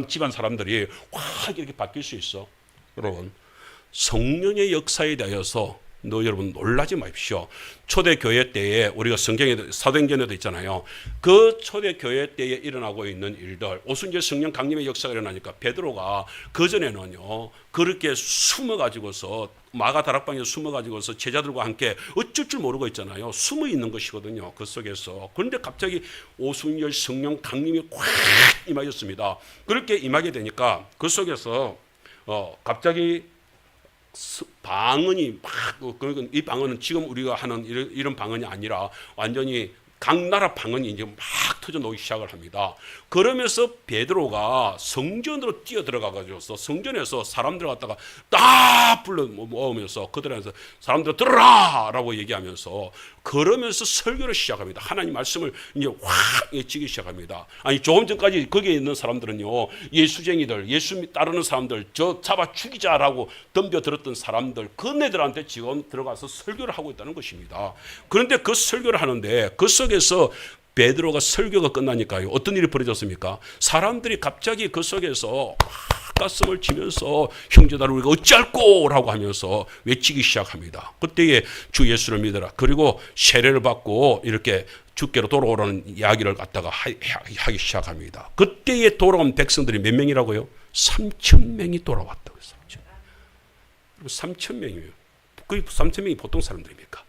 A: 집안 사람들이 확 이렇게 바뀔 수 있어? 여러분 성령의 역사에 대해서 여러분 놀라지 마십시오. 초대교회 때에 우리가 성경에 사도행전에도 있잖아요. 그 초대교회 때에 일어나고 있는 일들, 오순절 성령 강림의 역사가 일어나니까 베드로가 그전에는요 그렇게 숨어가지고서 마가 다락방에 숨어가지고서 제자들과 함께 어쩔 줄 모르고 있잖아요. 숨어 있는 것이거든요. 그 속에서. 그런데 갑자기 오순절 성령 강림이 확 임하였습니다. 그렇게 임하게 되니까 그 속에서 갑자기 방언이 막, 이 방언은 지금 우리가 하는 이런 방언이 아니라 완전히 각 나라 방언이 이제 막 터져 나오기 시작을 합니다. 그러면서 베드로가 성전으로 뛰어 들어가가지고 성전에서 사람들 갖다가 딱 불러 모으면서 그들한테 사람들 들어라! 라고 얘기하면서 그러면서 설교를 시작합니다. 하나님 말씀을 이제 확 외치기 시작합니다. 아니, 조금 전까지 거기에 있는 사람들은요, 예수쟁이들, 예수 따르는 사람들, 저 잡아 죽이자라고 덤벼들었던 사람들, 그네들한테 지금 들어가서 설교를 하고 있다는 것입니다. 그런데 그 설교를 하는데 그 속에서 베드로가 설교가 끝나니까요, 어떤 일이 벌어졌습니까? 사람들이 갑자기 그 속에서 가슴을 치면서 형제들 우리가 어찌할꼬 라고 하면서 외치기 시작합니다. 그때에 주 예수를 믿어라. 그리고 세례를 받고 이렇게 주께로 돌아오라는 이야기를 갖다가 하기 시작합니다. 그때에 돌아온 백성들이 몇 명이라고요? 3,000명이 돌아왔다고 했어요. 3,000명이에요. 그 3,000명이 보통 사람들입니까?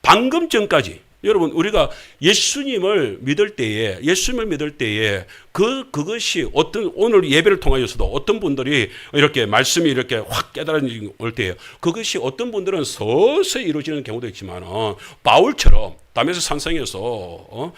A: 방금 전까지 여러분, 우리가 예수님을 믿을 때에 그것이 오늘 예배를 통하여서도 어떤 분들이 이렇게 말씀이 이렇게 확 깨달아질 때에 그것이 어떤 분들은 서서히 이루어지는 경우도 있지만 바울처럼 다메섹 산성에서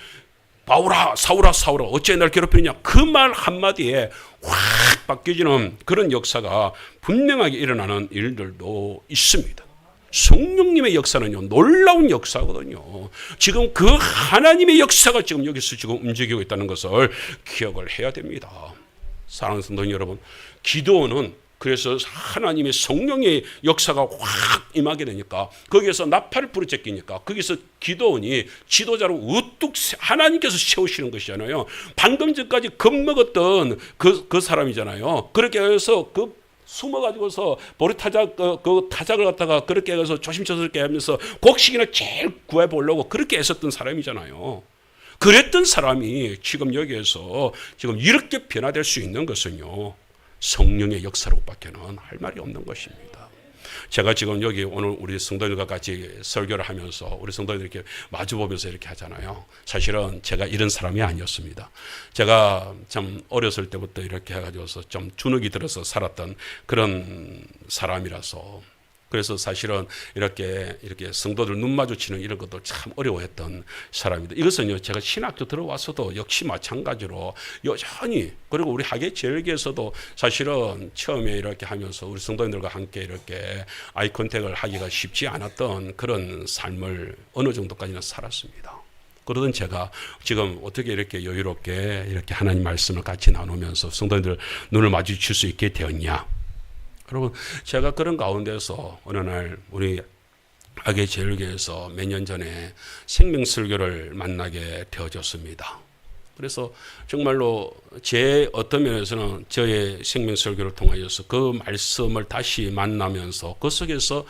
A: 바울아 사울아 어째 날 괴롭히느냐 그 말 한마디에 확 바뀌어지는 그런 역사가 분명하게 일어나는 일들도 있습니다. 성령님의 역사는요, 놀라운 역사거든요. 지금 그 하나님의 역사가 지금 여기서 지금 움직이고 있다는 것을 기억을 해야 됩니다. 사랑하는 성도 여러분, 기도는 그래서 하나님의 성령의 역사가 확 임하게 되니까 거기에서 나팔을 부르짖기니까 거기서 기도원이 지도자로 우뚝 하나님께서 세우시는 것이잖아요. 방금 전까지 겁먹었던 그 사람이잖아요. 그렇게 해서 숨어가지고서 보리타작 그 타작을 갖다가 그렇게 해서 조심스럽게 하면서 곡식이나 제일 구해보려고 그렇게 애썼던 사람이잖아요. 그랬던 사람이 지금 여기에서 지금 이렇게 변화될 수 있는 것은요, 성령의 역사로밖에는 할 말이 없는 것입니다. 제가 지금 여기 오늘 우리 성도들과 같이 설교를 하면서 우리 성도들 이렇게 마주보면서 이렇게 하잖아요. 사실은 제가 이런 사람이 아니었습니다. 제가 참 어렸을 때부터 이렇게 해가지고서 좀 주눅이 들어서 살았던 그런 사람이라서 그래서 사실은 이렇게 성도들 눈 마주치는 이런 것도 참 어려워했던 사람입니다. 이것은요, 제가 신학교 들어와서도 역시 마찬가지로 여전히, 그리고 우리 학예 제일교에서도 사실은 처음에 이렇게 하면서 우리 성도님들과 함께 이렇게 아이 컨택을 하기가 쉽지 않았던 그런 삶을 어느 정도까지는 살았습니다. 그러던 제가 지금 어떻게 이렇게 여유롭게 이렇게 하나님 말씀을 같이 나누면서 성도님들 눈을 마주칠 수 있게 되었냐? 여러분, 제가 그런 가운데서 어느 날 우리 학예 제일교에서 몇 년 전에 생명설교를 만나게 되어졌습니다. 그래서 정말로 제 어떤 면에서는 저의 생명설교를 통하여서 그 말씀을 다시 만나면서 그 속에서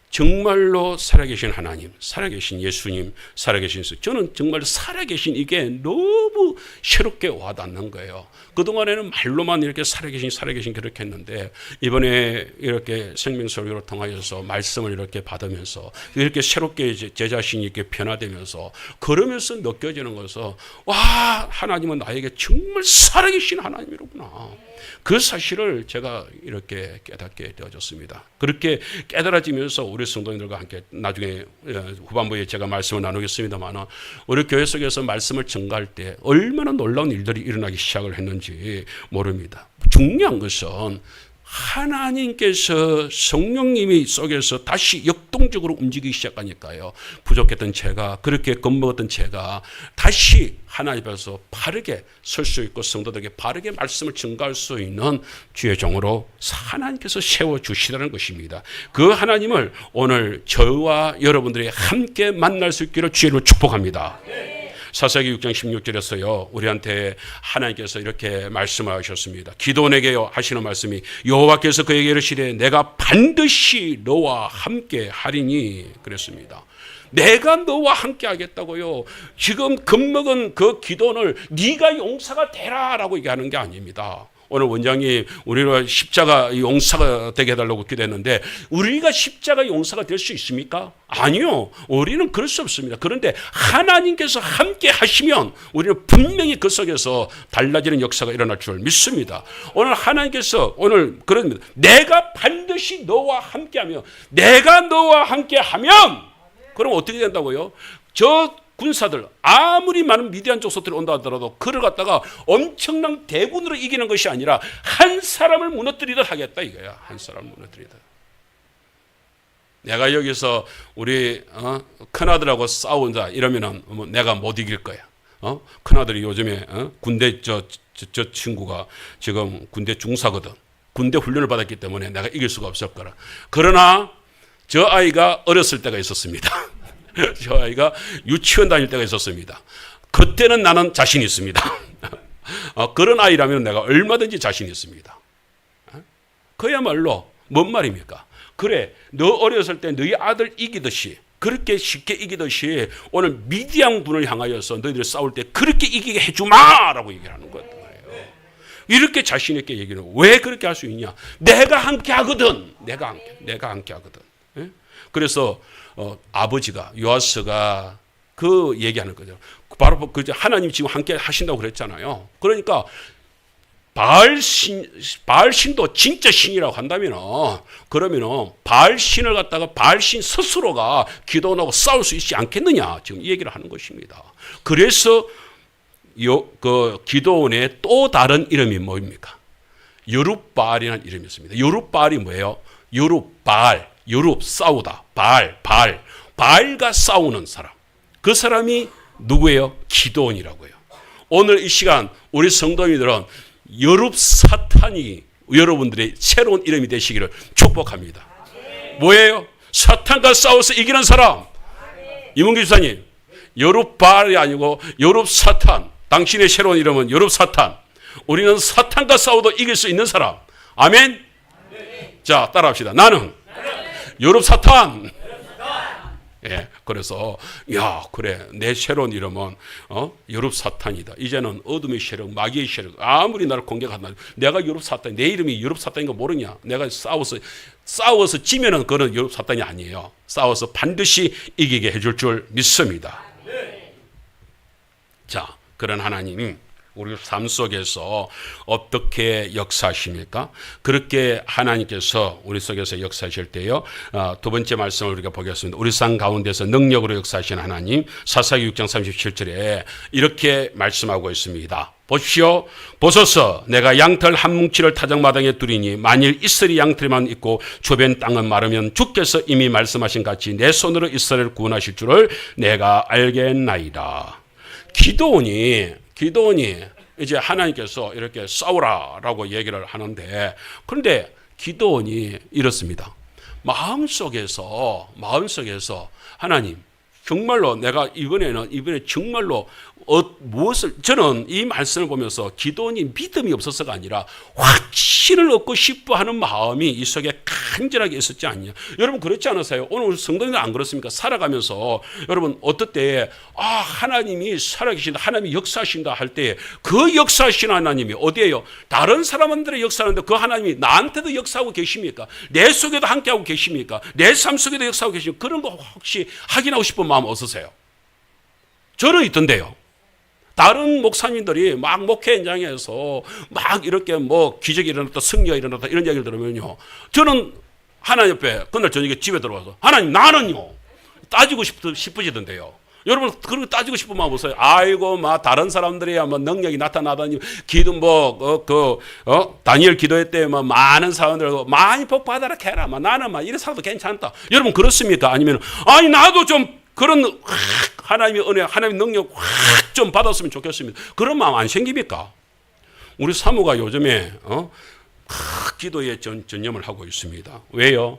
A: 정말로 살아계신 하나님, 살아계신 예수님, 살아계신 저는 정말 살아계신 이게 너무 새롭게 와닿는 거예요. 그동안에는 말로만 이렇게 살아계신 그렇게 했는데 이번에 이렇게 생명설교를 통하여서 말씀을 이렇게 받으면서 이렇게 새롭게 제 자신이 이렇게 변화되면서 그러면서 느껴지는 것은 와, 하나님은 나에게 정말 살아계신 하나님이로구나. 그 사실을 제가 이렇게 깨닫게 되어졌습니다. 그렇게 깨달아지면서 우리 성도님들과 함께 나중에 후반부에 제가 말씀을 나누겠습니다만 우리 교회 속에서 말씀을 전가할 때 얼마나 놀라운 일들이 일어나기 시작을 했는지 모릅니다. 중요한 것은 하나님께서 성령님이 속에서 다시 역동적으로 움직이기 시작하니까요. 부족했던 제가, 그렇게 겁먹었던 제가 다시 하나님 앞에서 바르게 설 수 있고 성도들에게 바르게 말씀을 전가할 수 있는 주의 종으로 하나님께서 세워주시다는 것입니다. 그 하나님을 오늘 저와 여러분들이 함께 만날 수 있기를 주의 이름으로 축복합니다. 사사기 6장 16절에서요 우리한테 하나님께서 이렇게 말씀을 하셨습니다. 기도원에게 하시는 말씀이 여호와께서 그에게 이르시되 내가 반드시 너와 함께 하리니 그랬습니다. 내가 너와 함께 하겠다고요. 지금 겁먹은 그 기도원을 네가 용사가 되라라고 얘기하는 게 아닙니다. 오늘 원장님 우리가 십자가 용사가 되게 해달라고 기도했는데 우리가 십자가 용사가 될 수 있습니까? 아니요. 우리는 그럴 수 없습니다. 그런데 하나님께서 함께 하시면 우리는 분명히 그 속에서 달라지는 역사가 일어날 줄 믿습니다. 오늘 하나님께서 오늘 그런 내가 반드시 너와 함께하며 내가 너와 함께하면 그럼 어떻게 된다고요? 저 군사들 아무리 많은 미디안 족속들이 온다 하더라도 그를 갖다가 엄청난 대군으로 이기는 것이 아니라 한 사람을 무너뜨리듯 하겠다 이거야. 한 사람을 무너뜨리듯. 내가 여기서 우리 큰아들하고 싸운다 이러면은 내가 못 이길 거야. 큰아들이 요즘에 군대 저 친구가 지금 군대 중사거든. 군대 훈련을 받았기 때문에 내가 이길 수가 없을 거라. 그러나 저 아이가 어렸을 때가 있었습니다. 저 아이가 유치원 다닐 때가 있었습니다. 그때는 나는 자신 있습니다. 그런 아이라면 내가 얼마든지 자신 있습니다. 그야말로 뭔 말입니까? 그래, 너 어렸을 때 너희 아들 이기듯이 그렇게 쉽게 이기듯이 오늘 미디안 군을 향하여서 너희들 싸울 때 그렇게 이기게 해주마라고 얘기를 하는 거예요. 이렇게 자신 있게 얘기를 왜 그렇게 할 수 있냐? 내가 함께 하거든. 내가 함께 하거든. 그래서 아버지가 요아스가 그 얘기하는 거죠. 바로 그 하나님 지금 함께 하신다고 그랬잖아요. 그러니까 바알신도 진짜 신이라고 한다면 그러면 바알신을 갖다가 바알신 스스로가 기도하고 싸울 수 있지 않겠느냐 지금 이 얘기를 하는 것입니다. 그래서 그 기도원의 또 다른 이름이 뭡니까? 여룹바알이라는 이름이 있습니다. 여룹바알이 뭐예요? 여룹바알. 여룹 싸우다. 바알과 싸우는 사람. 그 사람이 누구예요? 기도원이라고요. 오늘 이 시간 우리 성도님들은 여룹 사탄이 여러분들의 새로운 이름이 되시기를 축복합니다. 뭐예요? 사탄과 싸워서 이기는 사람. 이문기 집사님, 여룹 바알이 아니고 여룹 사탄. 당신의 새로운 이름은 여룹 사탄. 우리는 사탄과 싸워도 이길 수 있는 사람. 아멘. 자, 따라합시다. 나는 여룹 사탄. 예, 그래서 야 그래 내 새로운 이름은 여룹 사탄이다. 이제는 어둠의 세력, 마귀의 세력 아무리 나를 공격한다. 내가 여룹 사탄, 내 이름이 여룹 사탄인 거 모르냐? 내가 싸워서 지면은 그런 여룹 사탄이 아니에요. 싸워서 반드시 이기게 해줄 줄 믿습니다. 자, 그런 하나님이 우리 삶 속에서 어떻게 역사하십니까? 그렇게 하나님께서 우리 속에서 역사하실 때요. 두 번째 말씀을 우리가 보겠습니다. 우리 삶 가운데서 능력으로 역사하시는 하나님. 사사기 6장 37절에 이렇게 말씀하고 있습니다. 보십시오. 보소서 내가 양털 한 뭉치를 타작마당에 두리니 만일 이스라엘 양털만 있고 주변 땅은 마르면 주께서 이미 말씀하신 같이 내 손으로 이스라엘을 구원하실 줄을 내가 알겠나이다. 기도원이 이제 하나님께서 이렇게 싸우라라고 얘기를 하는데 그런데 기도원이 이렇습니다. 마음속에서 하나님 정말로 내가 이번에 정말로 무엇을 저는 이 말씀을 보면서 기도원이 믿음이 없어서가 아니라 확신을 얻고 싶어 하는 마음이 이 속에 간절하게 있었지 않냐. 여러분 그렇지 않으세요? 오늘 성도님들 안 그렇습니까? 살아가면서 여러분 어떨 때 하나님이 살아계신다, 하나님이 역사하신다 할 때 그 역사하시는 하나님이 어디예요? 다른 사람들의 역사하는데 그 하나님이 나한테도 역사하고 계십니까? 내 속에도 함께하고 계십니까? 내 삶 속에도 역사하고 계십니까? 그런 거 혹시 확인하고 싶은 마음 없으세요? 저는 있던데요. 다른 목사님들이 막 목회 현장에서 막 이렇게 뭐 기적이 일어났다, 승리가 일어났다 이런 이야기를 들으면요. 저는 하나님 옆에 그날 저녁에 집에 들어와서 하나님 나는요. 따지고 싶으시던데요. 여러분 그런 거 따지고 싶은 마음 없어요? 아이고 막 다른 사람들이야 뭐 능력이 나타나다니 기도 다니엘 기도회 때 뭐 많은 사람들 많이 복 받아라 해라. 나는 막 이런 사람도 괜찮다. 여러분 그렇습니까? 아니면 아니 나도 좀 그런 하나님의 은혜, 하나님의 능력 확 좀 받았으면 좋겠습니다. 그런 마음 안 생깁니까? 우리 사모가 요즘에 기도에 전념을 하고 있습니다. 왜요?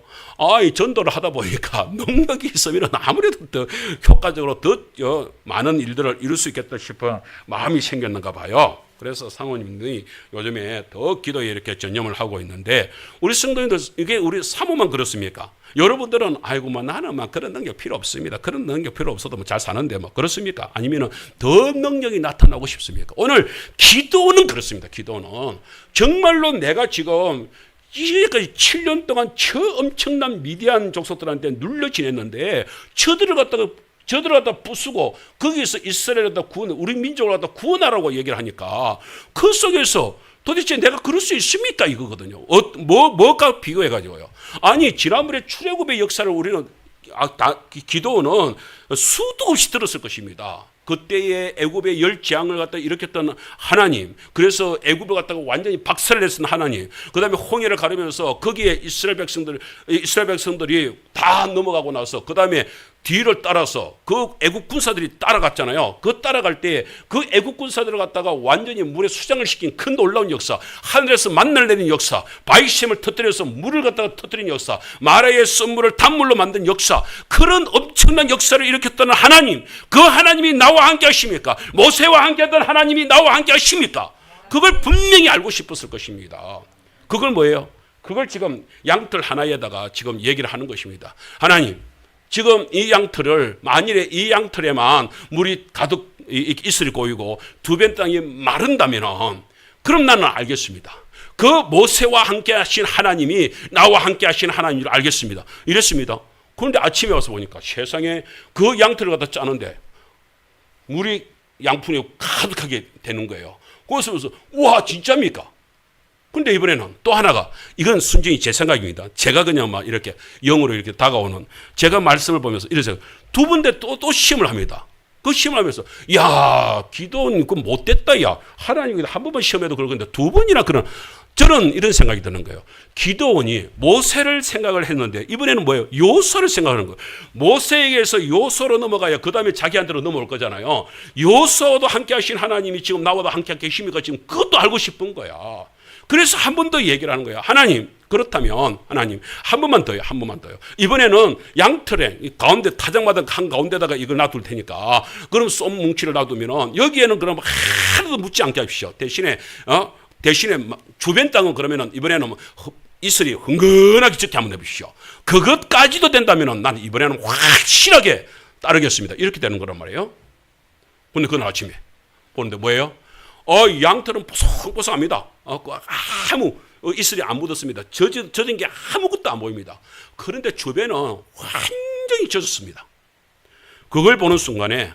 A: 이 전도를 하다 보니까 능력이 있으면 아무래도 더 효과적으로 더 많은 일들을 이룰 수 있겠다 싶은 마음이 생겼는가 봐요. 그래서 상호님들이 요즘에 더 기도에 이렇게 전념을 하고 있는데, 우리 성도님들 이게 우리 사모만 그렇습니까? 여러분들은 아이고 나는 그런 능력 필요 없습니다. 그런 능력 필요 없어도 잘 사는데 그렇습니까? 아니면은 더 능력이 나타나고 싶습니까? 오늘 기도는 그렇습니다. 기도는 정말로 내가 지금 이제까지 7년 동안 엄청난 미디안 족속들한테 눌려 지냈는데 저들을 갖다가 부수고 거기서 이스라엘을 갖다 우리 민족을 갖다 구원하라고 얘기를 하니까 그 속에서 도대체 내가 그럴 수 있습니까? 이거거든요. 뭐가 비교해가지고요. 아니, 지난번에 출애굽의 역사를 우리는, 기도는 수도 없이 들었을 것입니다. 그때의 애굽의 열 재앙을 갖다 일으켰던 하나님, 그래서 애굽을 갖다가 완전히 박살을 냈던 하나님, 그 다음에 홍해를 가르면서 거기에 이스라엘 백성들이 다 넘어가고 나서 그 다음에 뒤를 따라서 그 애국 군사들이 따라갔잖아요. 그 따라갈 때 그 애국 군사들을 갖다가 완전히 물에 수장을 시킨 큰 놀라운 역사, 하늘에서 만나를 내린 역사, 바위샘을 터뜨려서 물을 갖다가 터뜨린 역사, 마라의 썬물을 단물로 만든 역사, 그런 엄청난 역사를 일으켰던 하나님, 그 하나님이 나와 함께 하십니까? 모세와 함께 했던 하나님이 나와 함께 하십니까? 그걸 분명히 알고 싶었을 것입니다. 그걸 뭐예요? 그걸 지금 양털 하나에다가 지금 얘기를 하는 것입니다. 하나님, 지금 이 양털을, 만일에 이 양털에만 물이 가득 이슬이 고이고 두 배 땅이 마른다면, 그럼 나는 알겠습니다. 그 모세와 함께 하신 하나님이 나와 함께 하신 하나님을 알겠습니다. 이랬습니다. 그런데 아침에 와서 보니까 세상에 그 양털을 갖다 짜는데 물이 양푼에 가득하게 되는 거예요. 거기서 우와, 진짜입니까? 근데 이번에는 또 하나가, 이건 순전히 제 생각입니다. 제가 그냥 이렇게 영으로 이렇게 다가오는, 제가 말씀을 보면서 이래서 두 번째 또 시험을 합니다. 그 시험을 하면서, 야, 기도는 그 못됐다, 야. 하나님이 한 번만 시험해도 그럴 건데 두 번이나 저는 이런 생각이 드는 거예요. 기도원이 모세를 생각을 했는데 이번에는 뭐예요? 요소를 생각하는 거예요. 모세에게서 요소로 넘어가야 그 다음에 자기한테로 넘어올 거잖아요. 요소도 함께 하신 하나님이 지금 나와도 함께 계십니까? 지금 그것도 알고 싶은 거야. 그래서 한 번 더 얘기를 하는 거예요. 하나님, 그렇다면 하나님 한 번만 더요. 이번에는 양털에 가운데 타작마당 한 가운데다가 이걸 놔둘 테니까, 그럼 쏨 뭉치를 놔두면은 여기에는 그럼 하나도 묻지 않게 하십시오. 대신에 주변 땅은 그러면은 이번에는 이슬이 흥건하게 적게 한번 해보십시오. 그것까지도 된다면은 나는 이번에는 확실하게 따르겠습니다. 이렇게 되는 거란 말이에요. 근데 그날 아침에 보는데 뭐예요? 양털은 뽀송뽀송합니다. 아무 이슬이 안 묻었습니다. 젖은 게 아무것도 안 보입니다. 그런데 주변은 완전히 젖었습니다. 그걸 보는 순간에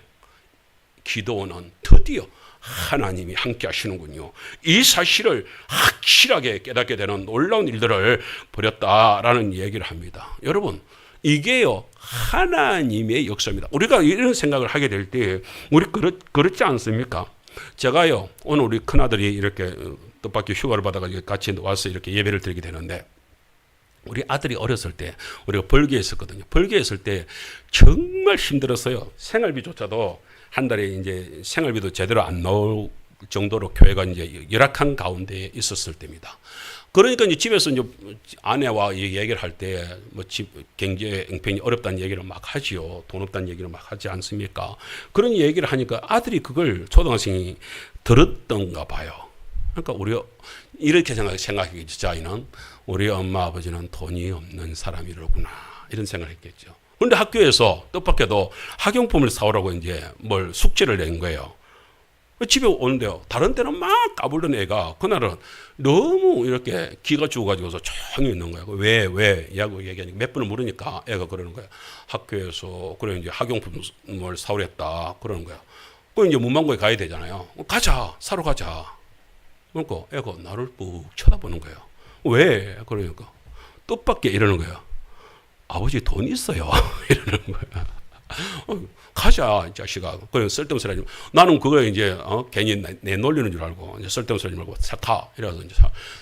A: 기도원은 드디어 하나님이 함께 하시는군요. 이 사실을 확실하게 깨닫게 되는 놀라운 일들을 벌였다라는 얘기를 합니다. 여러분, 이게요, 하나님의 역사입니다. 우리가 이런 생각을 하게 될 때 우리 그렇지 않습니까? 제가요, 오늘 우리 큰아들이 이렇게 뜻밖의 휴가를 받아가지고 같이 와서 이렇게 예배를 드리게 되는데, 우리 아들이 어렸을 때 우리가 벌교에 있었거든요. 벌교에 있을 때 정말 힘들었어요. 생활비조차도 한 달에 이제 생활비도 제대로 안 나올 정도로 교회가 이제 열악한 가운데 있었을 때입니다. 그러니까 이제 집에서 이제 아내와 얘기를 할 때 집 경제 형편이 어렵다는 얘기를 막 하지요. 돈 없다는 얘기를 막 하지 않습니까? 그런 얘기를 하니까 아들이 그걸 초등학생이 들었던가 봐요. 그러니까 우리 이렇게 생각했겠죠. 자기는 우리 엄마 아버지는 돈이 없는 사람이로구나, 이런 생각을 했겠죠. 그런데 학교에서 뜻밖에도 학용품을 사오라고 이제 숙제를 낸 거예요. 집에 오는데요, 다른 때는 막 까불던 애가 그날은 너무 이렇게 기가 죽어가지고서 조용히 있는 거예요. 왜? 야구 얘기하니까 몇 번을 물으니까 애가 그러는 거예요. 학교에서 그래 이제 학용품을 사오랬다 그러는 거예요. 그 이제 문방구에 가야 되잖아요. 가자, 사러 가자. 그러니까 애가 나를 푹 쳐다보는 거예요. 왜? 그러니까 뜻밖의 이러는 거예요. 아버지 돈 있어요. 이러는 거야. 가자, 이 자식아. 그래, 쓸데없는 소리 하지 마. 나는 그걸 이제, 괜히 내놀리는 줄 알고, 이제 쓸데없는 소리 하지 말고, 차 타. 이래서 이제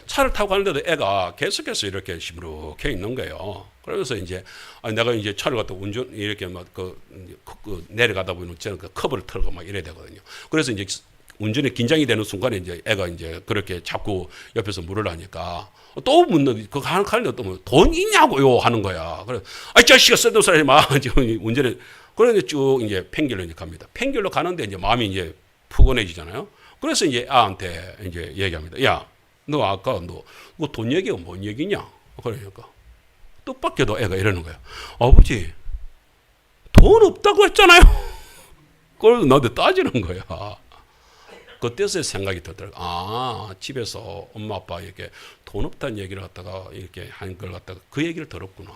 A: 차를 타고 가는데도 애가 계속해서 이렇게 시무룩해 있는 거예요. 그러면서 이제, 내가 이제 차를 갖다 이렇게 내려가다 보면 저는 그 커브를 털고 막 이래야 되거든요. 그래서 이제 운전에 긴장이 되는 순간에 이제 애가 이제 그렇게 자꾸 옆에서 물으라니까 또 묻는 그 하는 칼이 또 돈 있냐고요 하는 거야. 그래, 이 자식아 쓸데없는 소리 하지 마. 지금 운전에 그런데 쭉 이제 팽길로 이제 갑니다. 팽길로 가는데 이제 마음이 이제 푸근해지잖아요. 그래서 이제 아한테 이제 얘기합니다. 야, 너 아까 너 돈 얘기가 뭔 얘기냐? 그러니까 뜻밖에도 애가 이러는 거야. 아버지, 돈 없다고 했잖아요. 그래서 나한테 따지는 거야. 그때서 생각이 들더라고요. 아, 집에서 엄마 아빠에게 돈 없다는 얘기를 갖다가 이렇게 한 걸 갖다가 그 얘기를 들었구나.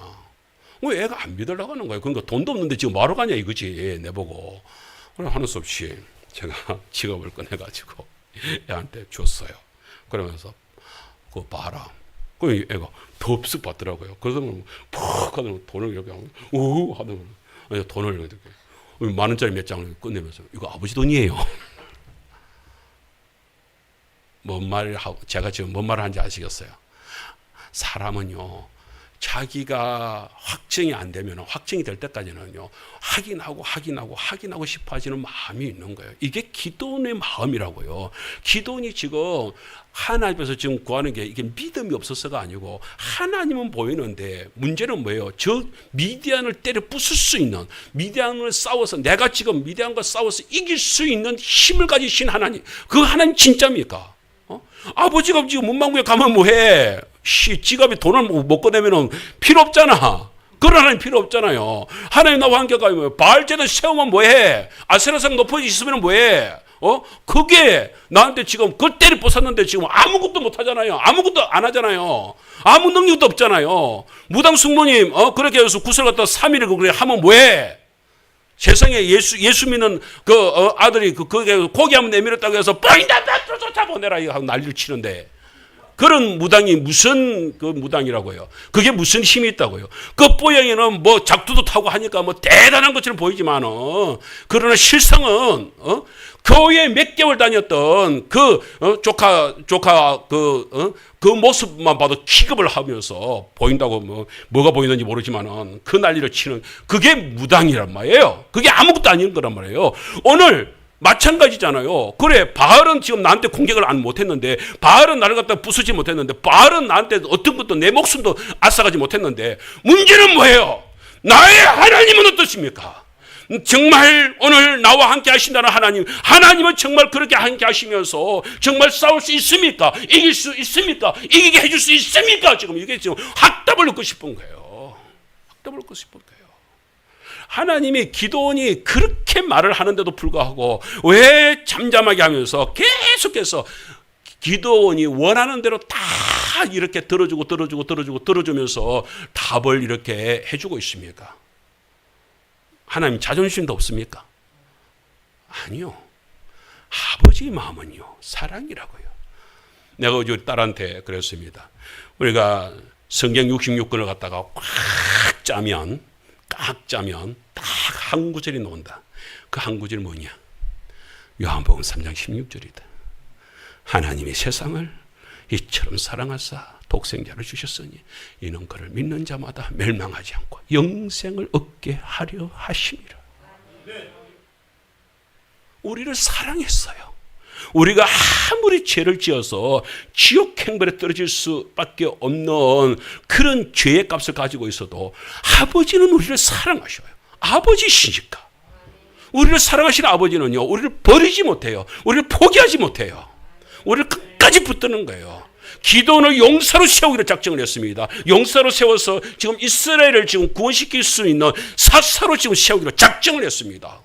A: 왜 애가 안 믿으려고 하는 거예요. 그러니까 돈도 없는데 지금 뭐하러 가냐 이거지, 내보고. 그럼 하는 수 없이 제가 지갑을 꺼내가지고 애한테 줬어요. 그러면서 그거 봐라. 그럼 애가 덥석 받더라고요. 그래서 푹 하더니 돈을 이렇게 우 하더니 돈을 이렇게 10,000원짜리 몇 장을 꺼내면서 이거 아버지 돈이에요. 뭔 말을 하고 제가 지금 뭔 말을 하는지 아시겠어요? 사람은요, 자기가 확정이 안 되면 확정이 될 때까지는요 확인하고 싶어 하시는 마음이 있는 거예요. 이게 기도원의 마음이라고요. 기도원이 지금 하나님께서 지금 구하는 게 이게 믿음이 없어서가 아니고 하나님은 보이는데 문제는 뭐예요? 저 미디안을 때려 부술 수 있는, 미디안을 싸워서 내가 지금 미디안과 싸워서 이길 수 있는 힘을 가지신 하나님, 그 하나님 진짜입니까? 아버지가 지금 문방구에 가면 뭐해? 지갑에 돈을 못 꺼내면 필요 없잖아. 그런 하나님 필요 없잖아요. 하나님 나와 함께 가면 바알제단 세우면 뭐해? 아세라상 높아져 있으면 뭐해? 그게 나한테 지금 그 때를 부쉈는데 지금 아무것도 못 하잖아요. 아무것도 안 하잖아요. 아무 능력도 없잖아요. 무당 숙모님 그렇게 해서 구슬 갖다 3일을 그렇게 하면 뭐해? 세상에 예수 믿는 아들이 그게 고기 한번 내밀었다고 해서 보인다 쫓아보내라 하고 난리를 치는데, 그런 무당이 무슨 그 무당이라고요? 그게 무슨 힘이 있다고요? 그 뽀양이는 뭐 작두도 타고 하니까 뭐 대단한 것처럼 보이지만 그러나 실상은 교회 몇 개월 다녔던 조카 그 모습만 봐도 취급을 하면서 보인다고 뭐가 보이는지 모르지만은 그 난리를 치는 그게 무당이란 말이에요. 그게 아무것도 아닌 거란 말이에요. 오늘 마찬가지잖아요. 그래, 바알은 지금 나한테 공격을 안 못했는데, 바알은 나를 갖다 부수지 못했는데, 바알은 나한테 어떤 것도 내 목숨도 앗아가지 못했는데, 문제는 뭐예요? 나의 하나님은 어떠십니까? 정말 오늘 나와 함께 하신다는 하나님은 정말 그렇게 함께 하시면서 정말 싸울 수 있습니까? 이길 수 있습니까? 이기게 해줄 수 있습니까? 지금 이게 지금 확답을 얻고 싶은 거예요. 확답을 얻고 싶은 거예요. 하나님이 기도원이 그렇게 말을 하는데도 불구하고 왜 잠잠하게 하면서 계속해서 기도원이 원하는 대로 다 이렇게 들어주면서 답을 이렇게 해주고 있습니까? 하나님 자존심도 없습니까? 아니요. 아버지 마음은요, 사랑이라고요. 내가 우리 딸한테 그랬습니다. 우리가 성경 66권을 갖다가 꽉 짜면 딱 한 구절이 나온다. 그 한 구절이 뭐냐? 요한복음 3장 16절이다. 하나님이 세상을 이처럼 사랑하사 독생자를 주셨으니 이는 그를 믿는 자마다 멸망하지 않고 영생을 얻게 하려 하심이라. 우리를 사랑했어요. 우리가 아무리 죄를 지어서 지옥 행벌에 떨어질 수밖에 없는 그런 죄의 값을 가지고 있어도 아버지는 우리를 사랑하셔요. 아버지시니까. 우리를 사랑하시는 아버지는요, 우리를 버리지 못해요. 우리를 포기하지 못해요. 우리를 끝까지 붙드는 거예요. 기도원을 용사로 세우기로 작정을 했습니다. 용사로 세워서 지금 이스라엘을 지금 구원시킬 수 있는 사사로 지금 세우기로 작정을 했습니다.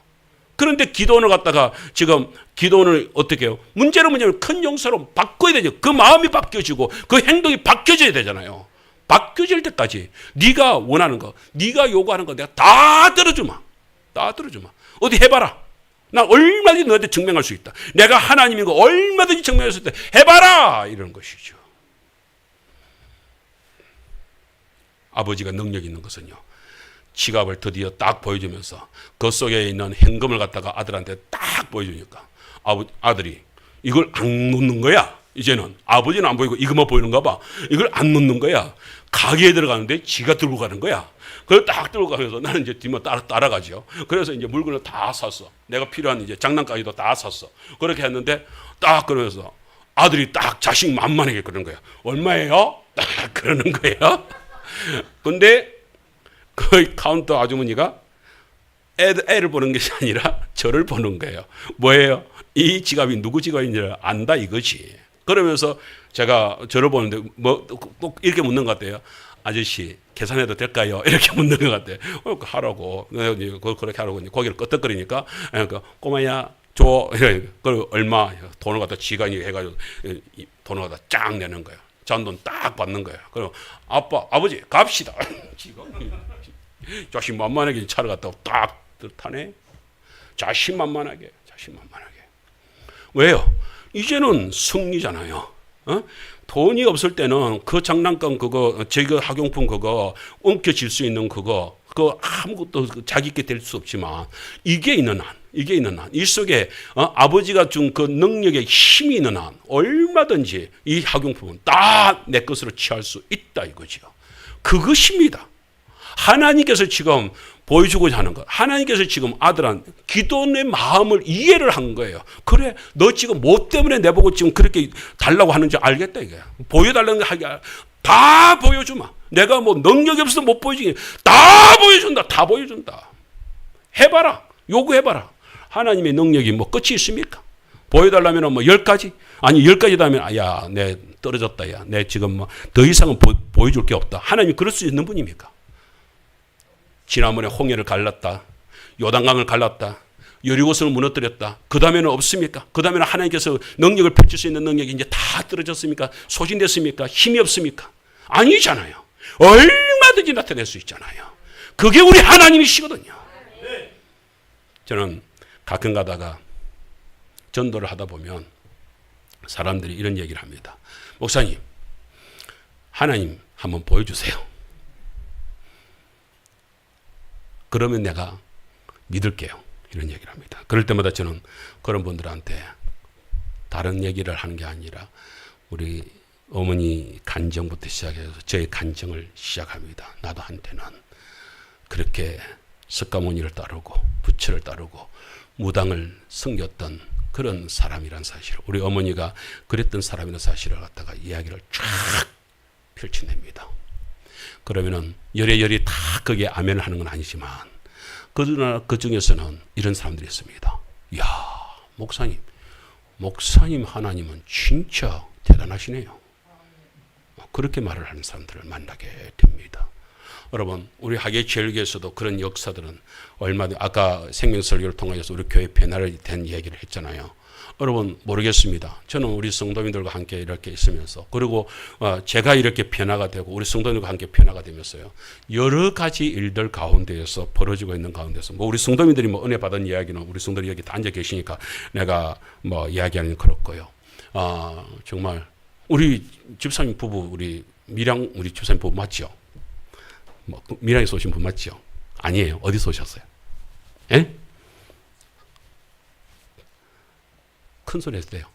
A: 그런데 기도원을 갖다가 지금 기도원을 어떻게 해요? 문제는 뭐냐면 큰 용사로 바꿔야 되죠. 그 마음이 바뀌어지고 그 행동이 바뀌어져야 되잖아요. 바뀌어질 때까지 네가 원하는 거, 네가 요구하는 거 내가 다 들어주마. 다 들어주마. 어디 해봐라. 나 얼마든지 너한테 증명할 수 있다. 내가 하나님인 거 얼마든지 증명할 수 있다. 해봐라. 이런 것이죠. 아버지가 능력 있는 것은요, 지갑을 드디어 딱 보여주면서 그 속에 있는 현금을 갖다가 아들한테 딱 보여주니까 아들이 이걸 안 놓는 거야. 이제는 아버지는 안 보이고 이것만 보이는가 봐. 이걸 안 넣는 거야. 가게에 들어가는데 지가 들고 가는 거야. 그걸 딱 들고 가면서 나는 이제 뒤만 따라가죠. 그래서 이제 물건을 다 샀어. 내가 필요한 이제 장난감도 다 샀어. 그렇게 했는데 딱 그러면서 아들이 딱 자신만만하게 그러는 거야. 얼마예요? 딱 그러는 거예요. 근데 그 카운터 아주머니가 애를 보는 것이 아니라 저를 보는 거예요. 뭐예요? 이 지갑이 누구 지갑인지를 안다 이거지. 그러면서 제가 저를 보는데 뭐 꼭 이렇게 묻는 것 같아요. 아저씨 계산해도 될까요? 이렇게 묻는 것 같아요. 하라고. 그렇게 하라고 고개를 끄덕거리니까 꼬마야 줘. 그리고 얼마 돈을 갖다 지간이 해가지고 돈을 갖다 쫙 내는 거예요. 잔돈 딱 받는 거예요. 그리고 아버지 갑시다. 자신만만하게 차를 갖다 딱 타네. 자신만만하게. 왜요? 이제는 승리잖아요. 돈이 없을 때는 그 장난감 그거 제거 학용품 그거 엉켜질 수 있는 그거 아무것도 자기께 될 수 없지만 이게 있는 한 이 속에 아버지가 준 그 능력의 힘이 있는 한 얼마든지 이 학용품은 다 내 것으로 취할 수 있다 이거죠. 그것입니다. 하나님께서 지금 보여주고자 하는 것. 하나님께서 지금 아들한 기도의 마음을 이해를 한 거예요. 그래, 너 지금 뭐 때문에 내보고 지금 그렇게 달라고 하는지 알겠다 이거야. 보여달라는 거 하기 다 보여주마. 내가 뭐 능력이 없어서 못 보여주니 다 보여준다. 다 보여준다. 해봐라. 요구해봐라. 하나님의 능력이 뭐 끝이 있습니까? 보여달라면 뭐 10가지? 아니 10가지다 하면 야, 내 떨어졌다. 야, 내 지금 뭐 더 이상은 보여줄 게 없다. 하나님이 그럴 수 있는 분입니까? 지난번에 홍해를 갈랐다. 요단강을 갈랐다. 여리고성을 무너뜨렸다. 그 다음에는 없습니까? 그 다음에는 하나님께서 능력을 펼칠 수 있는 능력이 이제 다 떨어졌습니까? 소진됐습니까? 힘이 없습니까? 아니잖아요. 얼마든지 나타낼 수 있잖아요. 그게 우리 하나님이시거든요. 저는 가끔 가다가 전도를 하다 보면 사람들이 이런 얘기를 합니다. 목사님, 하나님 한번 보여주세요. 그러면 내가 믿을게요. 이런 얘기를 합니다. 그럴 때마다 저는 그런 분들한테 다른 얘기를 하는 게 아니라 우리 어머니 간정부터 시작해서 저의 간정을 시작합니다. 나도 한때는 그렇게 석가모니를 따르고 부처를 따르고 무당을 섬겼던 그런 사람이란 사실, 우리 어머니가 그랬던 사람이라는 사실을 갖다가 이야기를 쫙 펼쳐냅니다. 그러면은 여리여리 다 거기에 아멘을 하는 건 아니지만 그러나 그 중에서는 이런 사람들이 있습니다. 이야, 목사님 하나님은 진짜 대단하시네요. 그렇게 말을 하는 사람들을 만나게 됩니다. 여러분, 우리 하계제일교에서도 그런 역사들은 얼마든지 아까 생명설교를 통해서 우리 교회 변화를 된 얘기를 했잖아요. 여러분 모르겠습니다. 저는 우리 성도님들과 함께 이렇게 있으면서 그리고 제가 이렇게 변화가 되고 우리 성도님들과 함께 변화가 되면서요. 여러 가지 일들 가운데에서 벌어지고 있는 가운데서 뭐 우리 성도님들이 뭐 은혜 받은 이야기는 우리 성도들이 여기 다 앉아 계시니까 내가 뭐 이야기하는 그렇고요. 정말 우리 집사님 부부 우리 집사님 부부 맞죠? 뭐 밀양에서 오신 분 맞죠? 아니에요. 어디서 오셨어요? 예? 큰 소리 했어요.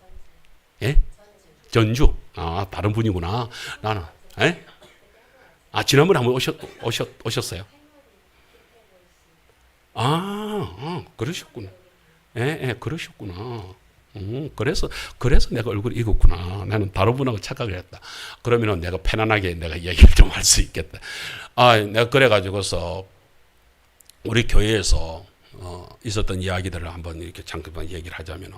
A: 예? 전주. 다른 분이구나. 나는. 예? 지난번에 한번 오셨어요. 그러셨구나. 예, 그러셨구나. 그래서 내가 얼굴이 익었구나. 나는 다른 분하고 착각을 했다. 그러면은 내가 편안하게 내가 얘기를 좀 할 수 있겠다. 내가 그래가지고서 우리 교회에서 있었던 이야기들을 한번 이렇게 잠깐 얘기를 하자면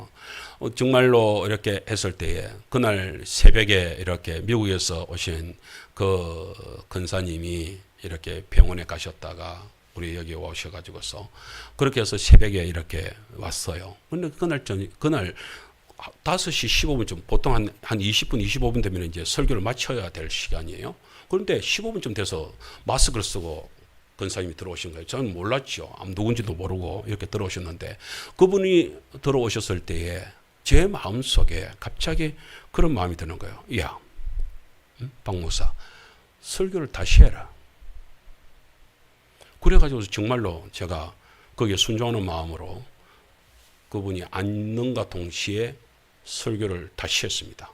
A: 정말로 이렇게 했을 때에 그날 새벽에 이렇게 미국에서 오신 그 근사님이 이렇게 병원에 가셨다가 우리 여기 오셔가지고서 그렇게 해서 새벽에 이렇게 왔어요. 근데 그날 5시 15분쯤 보통 한 20분 25분 되면 이제 설교를 마쳐야 될 시간이에요. 그런데 15분쯤 돼서 마스크를 쓰고 근사님이 들어오신 거예요. 저는 몰랐죠. 누군지도 모르고 이렇게 들어오셨는데 그분이 들어오셨을 때에 제 마음속에 갑자기 그런 마음이 드는 거예요. 야, 박 목사, 설교를 다시 해라. 그래가지고 정말로 제가 거기에 순종하는 마음으로 그분이 앉는가 동시에 설교를 다시 했습니다.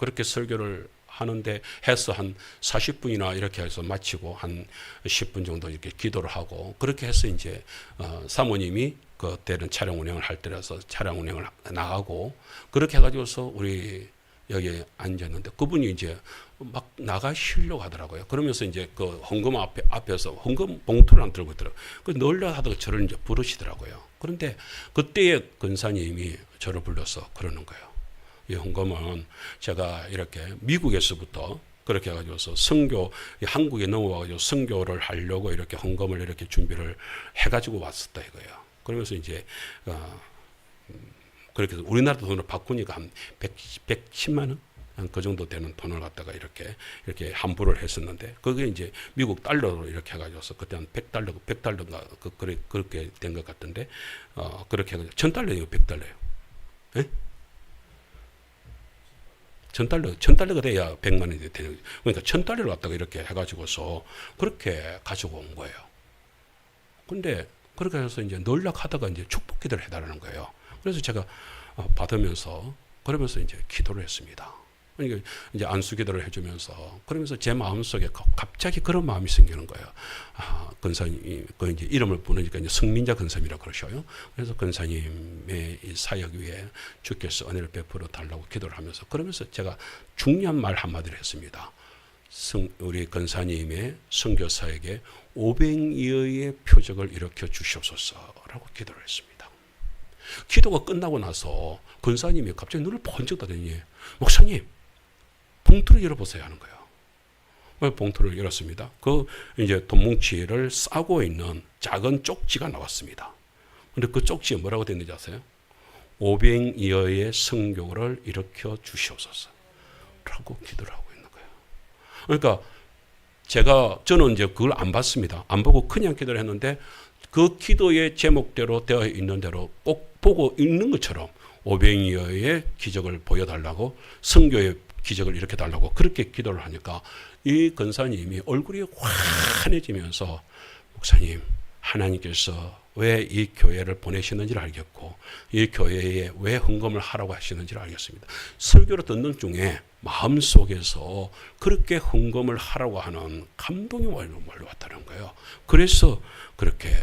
A: 그렇게 설교를 하는데 해서 한 40분이나 이렇게 해서 마치고 한 10분 정도 이렇게 기도를 하고 그렇게 해서 이제 사모님이 그때는 차량 운행을 할 때라서 차량 운행을 나가고 그렇게 해가지고서 우리 여기에 앉았는데 그분이 이제 막 나가시려고 하더라고요. 그러면서 이제 그 헌금 앞에서 헌금 봉투를 안 들고 있더라고요. 그 놀라 하다가 저를 이제 부르시더라고요. 그런데 그때의 권사님이 저를 불러서 그러는 거예요. 이 헌금은 제가 이렇게 미국에서부터 그렇게 해가지고서 선교, 한국에 넘어와가지고 선교를 하려고 이렇게 헌금을 이렇게 준비를 해가지고 왔었다 이거예요. 그러면서 이제, 그렇게 해서 우리나라 돈으로 바꾸니까 한 110만 원? 그 정도 되는 돈을 갖다가 이렇게 환불을 했었는데, 그게 이제 미국 달러로 이렇게 해가지고서 그때 한 100달러인가, 그렇게 된 것 같던데, 그렇게 해가지고, 1000달러예요, 100달러예요. 예? 1000달러가 돼야 100만 원이 되는 거죠. 그러니까 1000달러를 갖다가 이렇게 해가지고서 그렇게 가지고 온 거예요. 근데 그렇게 해서 이제 놀락하다가 이제 축복 기도를 해달라는 거예요. 그래서 제가 받으면서 그러면서 이제 기도를 했습니다. 그러니까 이제 안수 기도를 해주면서 그러면서 제 마음속에 갑자기 그런 마음이 생기는 거예요. 권사님, 그 이제 이름을 부르니까 이제 성민자 권사님이라고 그러셔요. 그래서 권사님의 이 사역 위에 주께서 은혜를 베풀어 달라고 기도를 하면서 그러면서 제가 중요한 말 한마디를 했습니다. 우리 권사님의 선교사에게 500여의 표적을 일으켜 주시옵소서라고 기도를 했습니다. 기도가 끝나고 나서 권사님이 갑자기 눈을 번쩍 뜨더니 목사님 봉투를 열어보세요 하는 거예요. 봉투를 열었습니다. 그 이제 돈뭉치를 싸고 있는 작은 쪽지가 나왔습니다. 근데 그 쪽지에 뭐라고 됐는지 아세요? 500여의 성교를 일으켜 주시옵소서 라고 기도를 하고 있는 거예요. 그러니까 저는 이제 그걸 안 봤습니다. 안 보고 그냥 기도를 했는데 그 기도의 제목대로 되어 있는 대로 꼭 보고 있는 것처럼 500여의 기적을 보여달라고 성교의 기적을 일으켜 달라고 그렇게 기도를 하니까 이 권사님이 얼굴이 환해지면서 목사님 하나님께서 왜 이 교회를 보내시는지를 알겠고 이 교회에 왜 헌금을 하라고 하시는지를 알겠습니다. 설교를 듣는 중에 마음속에서 그렇게 헌금을 하라고 하는 감동이 몰려왔다는 거예요. 그래서 그렇게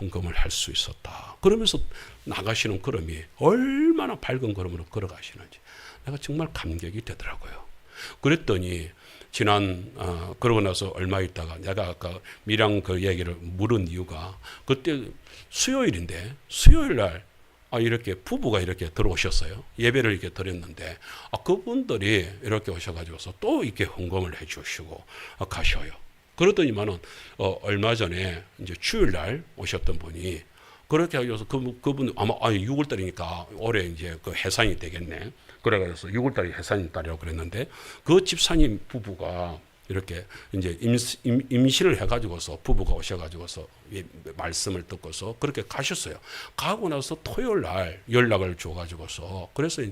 A: 헌금을 할 수 있었다. 그러면서 나가시는 걸음이 얼마나 밝은 걸음으로 걸어가시는지 내가 정말 감격이 되더라고요. 그랬더니 그러고 나서 얼마 있다가 내가 아까 미랑 그 얘기를 물은 이유가 그때 수요일인데 수요일 날 이렇게 부부가 이렇게 들어오셨어요. 예배를 이렇게 드렸는데 그분들이 이렇게 오셔가지고서 또 이렇게 헌금을 해주시고 가셔요. 그러더니만은 얼마 전에 이제 주일 날 오셨던 분이 그렇게 하셔서 그분 아마 6월달이니까 올해 이제 그 해산이 되겠네. 그래가지고 6월달이 해산달이라고 그랬는데 그 집사님 부부가 이렇게 이제 임신을 해가지고서 부부가 오셔가지고서 말씀을 듣고서 그렇게 가셨어요. 가고 나서 토요일 날 연락을 줘가지고서 그래서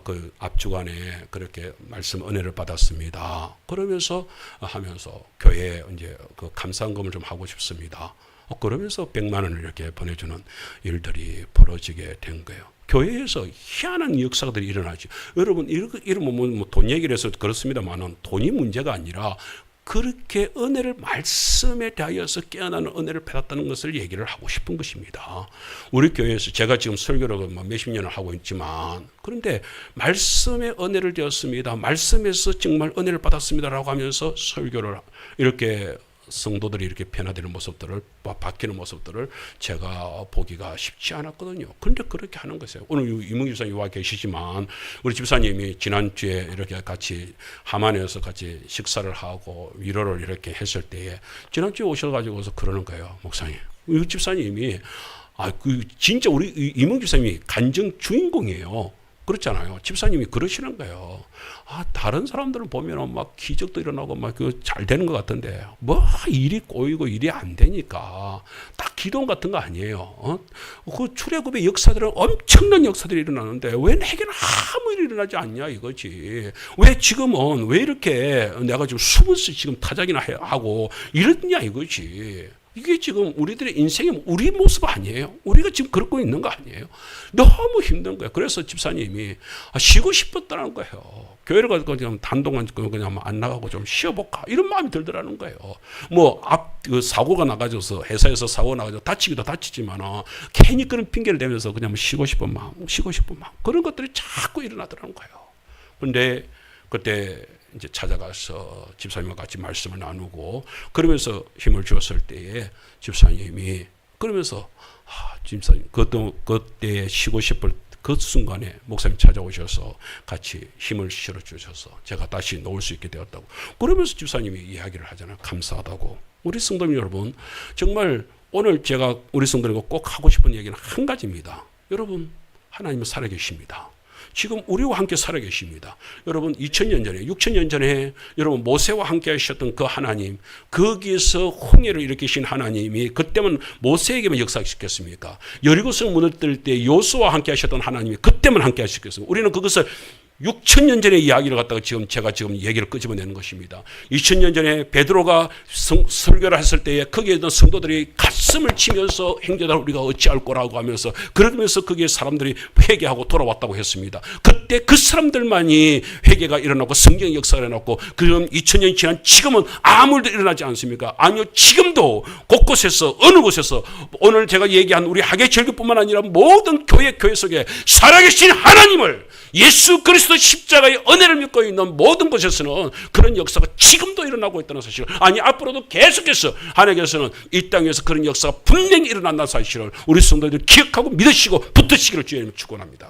A: 그 앞주간에 그렇게 말씀 은혜를 받았습니다. 그러면서 하면서 교회에 이제 그 감사헌금을 좀 하고 싶습니다. 그러면서 100만 원을 이렇게 보내주는 일들이 벌어지게 된 거예요. 교회에서 희한한 역사들이 일어나죠. 여러분 이러면 뭐 돈 얘기를 해서 그렇습니다만은 돈이 문제가 아니라 그렇게 은혜를 말씀에 대하여서 깨어나는 은혜를 받았다는 것을 얘기를 하고 싶은 것입니다. 우리 교회에서 제가 지금 설교를 몇십 년을 하고 있지만 그런데 말씀에 은혜를 되었습니다. 말씀에서 정말 은혜를 받았습니다라고 하면서 설교를 이렇게 성도들이 이렇게 변화되는 모습들을 바뀌는 모습들을 제가 보기가 쉽지 않았거든요. 그런데 그렇게 하는 것이에요. 오늘 이몽규 집사님 와 계시지만 우리 집사님이 지난주에 이렇게 같이 하만에서 같이 식사를 하고 위로를 이렇게 했을 때에 지난주에 오셔가지고서 그러는 거예요. 목사님, 우리 집사님이 진짜 우리 이몽규 집사님이 간증 주인공이에요. 그렇잖아요. 집사님이 그러시는 거예요. 다른 사람들을 보면 막 기적도 일어나고 막 잘 되는 것 같은데 뭐 일이 꼬이고 일이 안 되니까 딱 기도원 같은 거 아니에요. 그 출애굽의 역사들은 엄청난 역사들이 일어나는데 왜 내게는 아무 일이 일어나지 않냐 이거지. 왜 지금은 왜 이렇게 내가 지금 수분수 지금 타작이나 하고 이러냐 이거지. 이게 지금 우리들의 인생이 우리 모습 아니에요. 우리가 지금 그러고 있는 거 아니에요. 너무 힘든 거예요. 그래서 집사님이 쉬고 싶었다는 거예요. 교회를 가서 그냥 단동안 그냥 안 나가고 좀 쉬어볼까 이런 마음이 들더라는 거예요. 뭐 그 사고가 나가져서 회사에서 사고가 나가져 다치기도 다치지만 괜히 그런 핑계를 대면서 그냥 쉬고 싶은 마음 그런 것들이 자꾸 일어나더라는 거예요. 그런데 그때 이제 찾아가서 집사님과 같이 말씀을 나누고 그러면서 힘을 주었을 때에 집사님이 그러면서 집사님 그때 쉬고 싶을 그 순간에 목사님 찾아오셔서 같이 힘을 실어 주셔서 제가 다시 놓을 수 있게 되었다고 그러면서 집사님이 이야기를 하잖아요. 감사하다고. 우리 성도님 여러분, 정말 오늘 제가 우리 성도님과 꼭 하고 싶은 얘기는 한 가지입니다. 여러분, 하나님은 살아계십니다. 지금 우리와 함께 살아계십니다. 여러분 2000년 전에 6000년 전에 여러분 모세와 함께 하셨던 그 하나님, 거기에서 홍해를 일으키신 하나님이 그때만 모세에게만 역사시켰습니까? 여리고성 문을 뜰 때 요수와 함께 하셨던 하나님이 그때만 함께 하셨겠습니까? 우리는 그것을 6000년 전의 이야기를 갖다가 제가 얘기를 끄집어내는 것입니다. 2000년 전에 베드로가 설교를 했을 때에 거기에 있던 성도들이 가슴을 치면서 형제들 우리가 어찌할 거라고 하면서 그러면서 거기에 사람들이 회개하고 돌아왔다고 했습니다. 그때 그 사람들만이 회개가 일어나고 성경 역사가 일어났고 그럼 2000년이 지난 지금은 아무 일도 일어나지 않습니까? 아니요. 지금도 곳곳에서 어느 곳에서 오늘 제가 얘기한 우리 하계절교뿐만 아니라 모든 교회 속에 살아계신 하나님을 예수 그리스도 십자가의 은혜를 믿고 있는 모든 곳에서는 그런 역사가 지금도 일어나고 있다는 사실을 아니 앞으로도 계속해서 하나님께서는 이 땅에서 그런 역사가 분명히 일어난다는 사실을 우리 성도들 기억하고 믿으시고 붙드시기를 주님 축원합니다.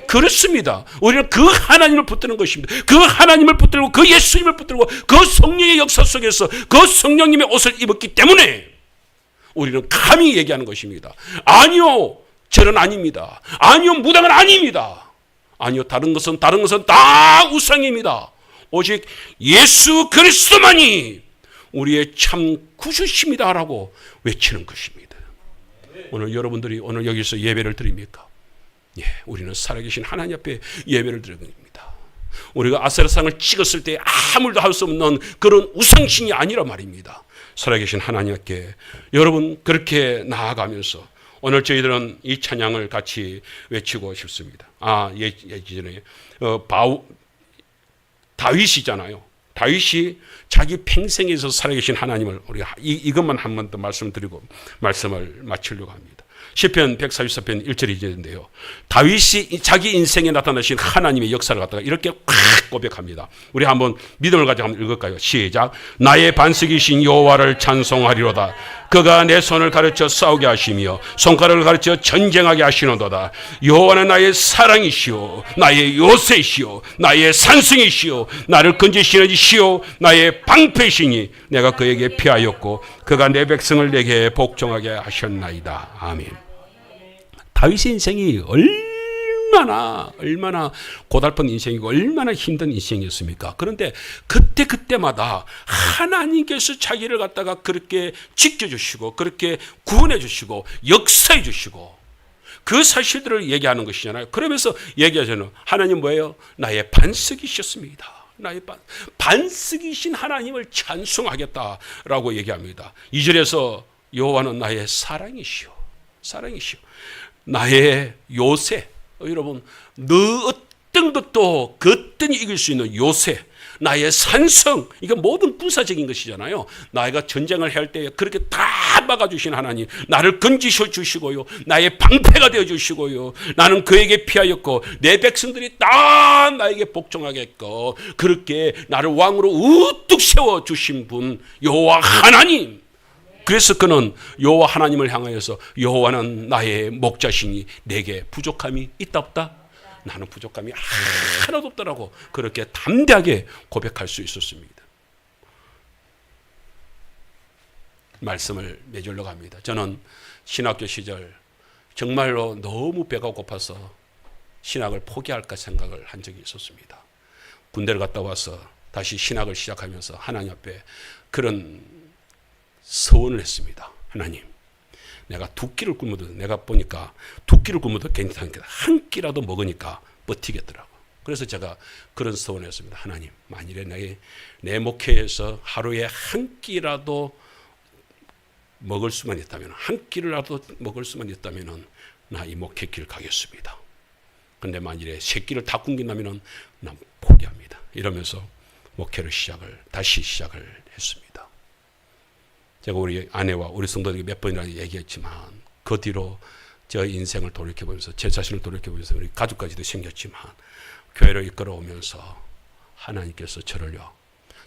A: 그렇습니다. 우리는 그 하나님을 붙드는 것입니다. 그 하나님을 붙들고 그 예수님을 붙들고 그 성령의 역사 속에서 그 성령님의 옷을 입었기 때문에 우리는 감히 얘기하는 것입니다. 아니요, 저는 아닙니다. 아니요, 무당은 아닙니다. 아니요, 다른 것은 다 우상입니다. 오직 예수 그리스도만이 우리의 참 구주십니다라고 외치는 것입니다. 오늘 여러분들이 오늘 여기서 예배를 드립니까? 예, 우리는 살아계신 하나님 앞에 예배를 드립니다. 우리가 아세라상을 찍었을 때 아무 일도 할 수 없는 그런 우상신이 아니라 말입니다. 살아계신 하나님 앞에 여러분 그렇게 나아가면서 오늘 저희들은 이 찬양을 같이 외치고 싶습니다. 예전에 다윗이잖아요. 다윗이 자기 평생에서 살아계신 하나님을 우리가 이것만 한 번 더 말씀드리고 말씀을 마치려고 합니다. 시편 144편 1절이 이제인데요. 다윗이 자기 인생에 나타나신 하나님의 역사를 갖다가 이렇게 확 고백합니다. 우리 한번 믿음을 가지고 한번 읽을까요? 시작. 나의 반석이신 여호와를 찬송하리로다. 그가 내 손을 가르쳐 싸우게 하시며 손가락을 가르쳐 전쟁하게 하시노도다. 여호와는 나의 사랑이시오, 나의 요새시오, 나의 산성이시오, 나를 건지시는 이시오, 나의 방패시니 내가 그에게 피하였고 그가 내 백성을 내게 복종하게 하셨나이다. 아멘. 다윗의 인생이 얼마나 고달픈 인생이고 얼마나 힘든 인생이었습니까? 그런데 그때마다 하나님께서 자기를 갖다가 그렇게 지켜주시고 그렇게 구원해 주시고 역사해 주시고 그 사실들을 얘기하는 것이잖아요. 그러면서 얘기하잖아요. 하나님 뭐예요? 나의 반석이셨습니다. 나의 반석이신 하나님을 찬송하겠다라고 얘기합니다. 2절에서 여호와는 나의 사랑이시오. 나의 요새. 여러분, 어떤 것도 거뜬히 이길 수 있는 요새, 나의 산성, 이게 모든 군사적인 것이잖아요. 나이가 전쟁을 할 때 그렇게 다 막아주신 하나님, 나를 건지셔 주시고요, 나의 방패가 되어 주시고요, 나는 그에게 피하였고 내 백성들이 다 나에게 복종하겠고 그렇게 나를 왕으로 우뚝 세워 주신 분 여호와 하나님. 그래서 그는 여호와 하나님을 향하여서 여호와는 나의 목자시니 내게 부족함이 있다 없다? 나는 부족함이 하나도 없다라고 그렇게 담대하게 고백할 수 있었습니다. 말씀을 맺으려고 합니다. 저는 신학교 시절 정말로 너무 배가 고파서 신학을 포기할까 생각을 한 적이 있었습니다. 군대를 갔다 와서 다시 신학을 시작하면서 하나님 앞에 그런 서원을 했습니다. 하나님, 내가 두 끼를 굶어도 내가 보니까 두 끼를 굶어도 괜찮겠다. 한 끼라도 먹으니까 버티겠더라고. 그래서 제가 그런 서원을 했습니다. 하나님, 만일에 내 목회에서 하루에 한 끼라도 먹을 수만 있다면, 한 끼를라도 먹을 수만 있다면 나 이 목회길 가겠습니다. 근데 만일에 세 끼를 다 굶긴다면 난 포기합니다. 이러면서 목회를 다시 시작을 했습니다. 제가 우리 아내와 우리 성도들에게 몇 번이나 얘기했지만 그 뒤로 저 인생을 돌이켜보면서 제 자신을 돌이켜보면서 우리 가족까지도 생겼지만 교회를 이끌어오면서 하나님께서 저를요,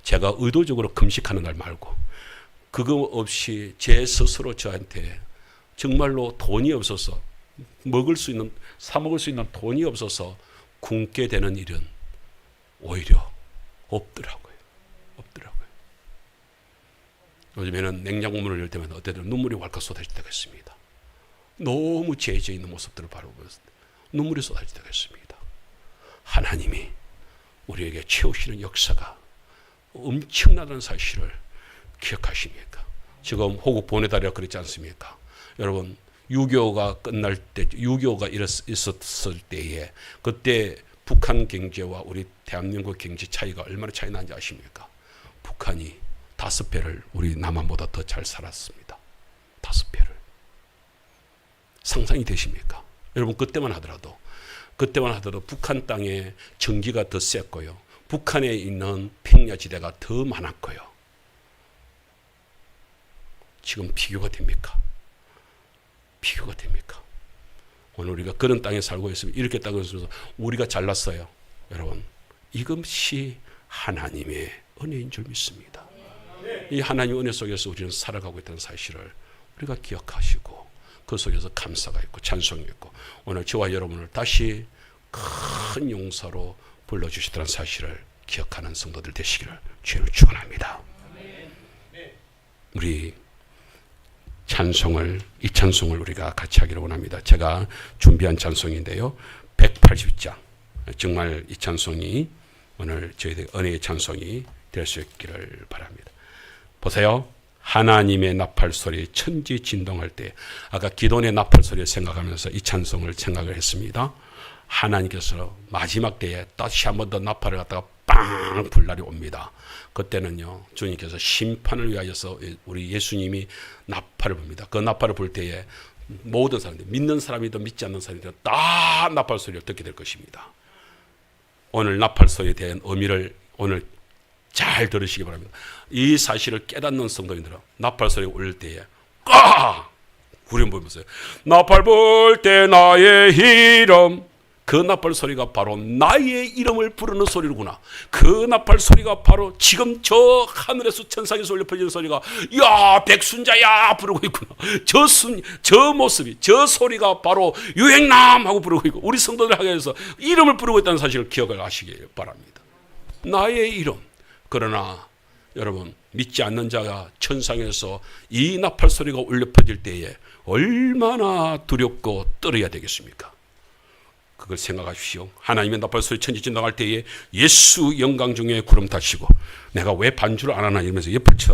A: 제가 의도적으로 금식하는 날 말고 그거 없이 제 스스로 저한테 정말로 돈이 없어서 사 먹을 수 있는 돈이 없어서 굶게 되는 일은 오히려 없더라고요. 요즘에는 냉장고 문을 열 때마다 어때든 눈물이 왈칵 쏟아질 때가 있습니다. 너무 죄져 있는 모습들을 바라보면서 눈물이 쏟아질 때가 있습니다. 하나님이 우리에게 채우시는 역사가 엄청나다는 사실을 기억하십니까? 지금 호국 보내달이라 그랬지 않습니까? 여러분, 6.25가 끝날 때, 6.25가 있었을 때에 그때 북한 경제와 우리 대한민국 경제 차이가 얼마나 차이 나는지 아십니까? 북한이 5배를 우리 남한보다 더 잘 살았습니다. 5배를. 상상이 되십니까? 여러분, 그때만 하더라도 북한 땅에 전기가 더 셌고요. 북한에 있는 평야지대가 더 많았고요. 지금 비교가 됩니까? 오늘 우리가 그런 땅에 살고 있으면 이렇게 땅을 쓰면서 우리가 잘났어요. 여러분, 이것이 하나님의 은혜인 줄 믿습니다. 이 하나님의 은혜 속에서 우리는 살아가고 있다는 사실을 우리가 기억하시고 그 속에서 감사가 있고 찬송이 있고 오늘 저와 여러분을 다시 큰 용서로 불러주시다는 사실을 기억하는 성도들 되시기를 주로 축원합니다. 우리 이 찬송을 우리가 같이 하기를 원합니다. 제가 준비한 찬송인데요. 180장. 정말 이 찬송이 오늘 저희들 은혜의 찬송이 될 수 있기를 바랍니다. 보세요. 하나님의 나팔 소리, 천지 진동할 때, 아까 기도원의 나팔 소리를 생각하면서 이 찬송을 생각을 했습니다. 하나님께서 마지막 때에 다시 한 번 더 나팔을 갖다가 빵 불 날이 옵니다. 그때는요, 주님께서 심판을 위하여서 우리 예수님이 나팔을 붑니다. 그 나팔을 불 때에 모든 사람들, 믿는 사람이든 믿지 않는 사람이든 다 나팔 소리를 듣게 될 것입니다. 오늘 나팔 소리에 대한 의미를 오늘 잘 들으시기 바랍니다. 이 사실을 깨닫는 성도님들은 나팔 소리가 울릴 때에 우리는 보면서요, 나팔 불 때 나의 이름, 그 나팔 소리가 바로 나의 이름을 부르는 소리로구나. 그 나팔 소리가 바로 지금 저 하늘에서 천상에서 울려 퍼지는 소리가 야 백순자야 부르고 있구나. 저 모습이, 저 소리가 바로 유행남 하고 부르고 있고 우리 성도들 하게 해서 이름을 부르고 있다는 사실을 기억을 하시기 바랍니다. 나의 이름. 그러나 여러분, 믿지 않는 자가 천상에서 이 나팔 소리가 울려 퍼질 때에 얼마나 두렵고 떨어야 되겠습니까? 그걸 생각하십시오. 하나님의 나팔 소리 천지 진동할 때에 예수 영광 중에 구름 타시고 내가 왜 반주를 안 하나 이러면서 옆을 쳐다보고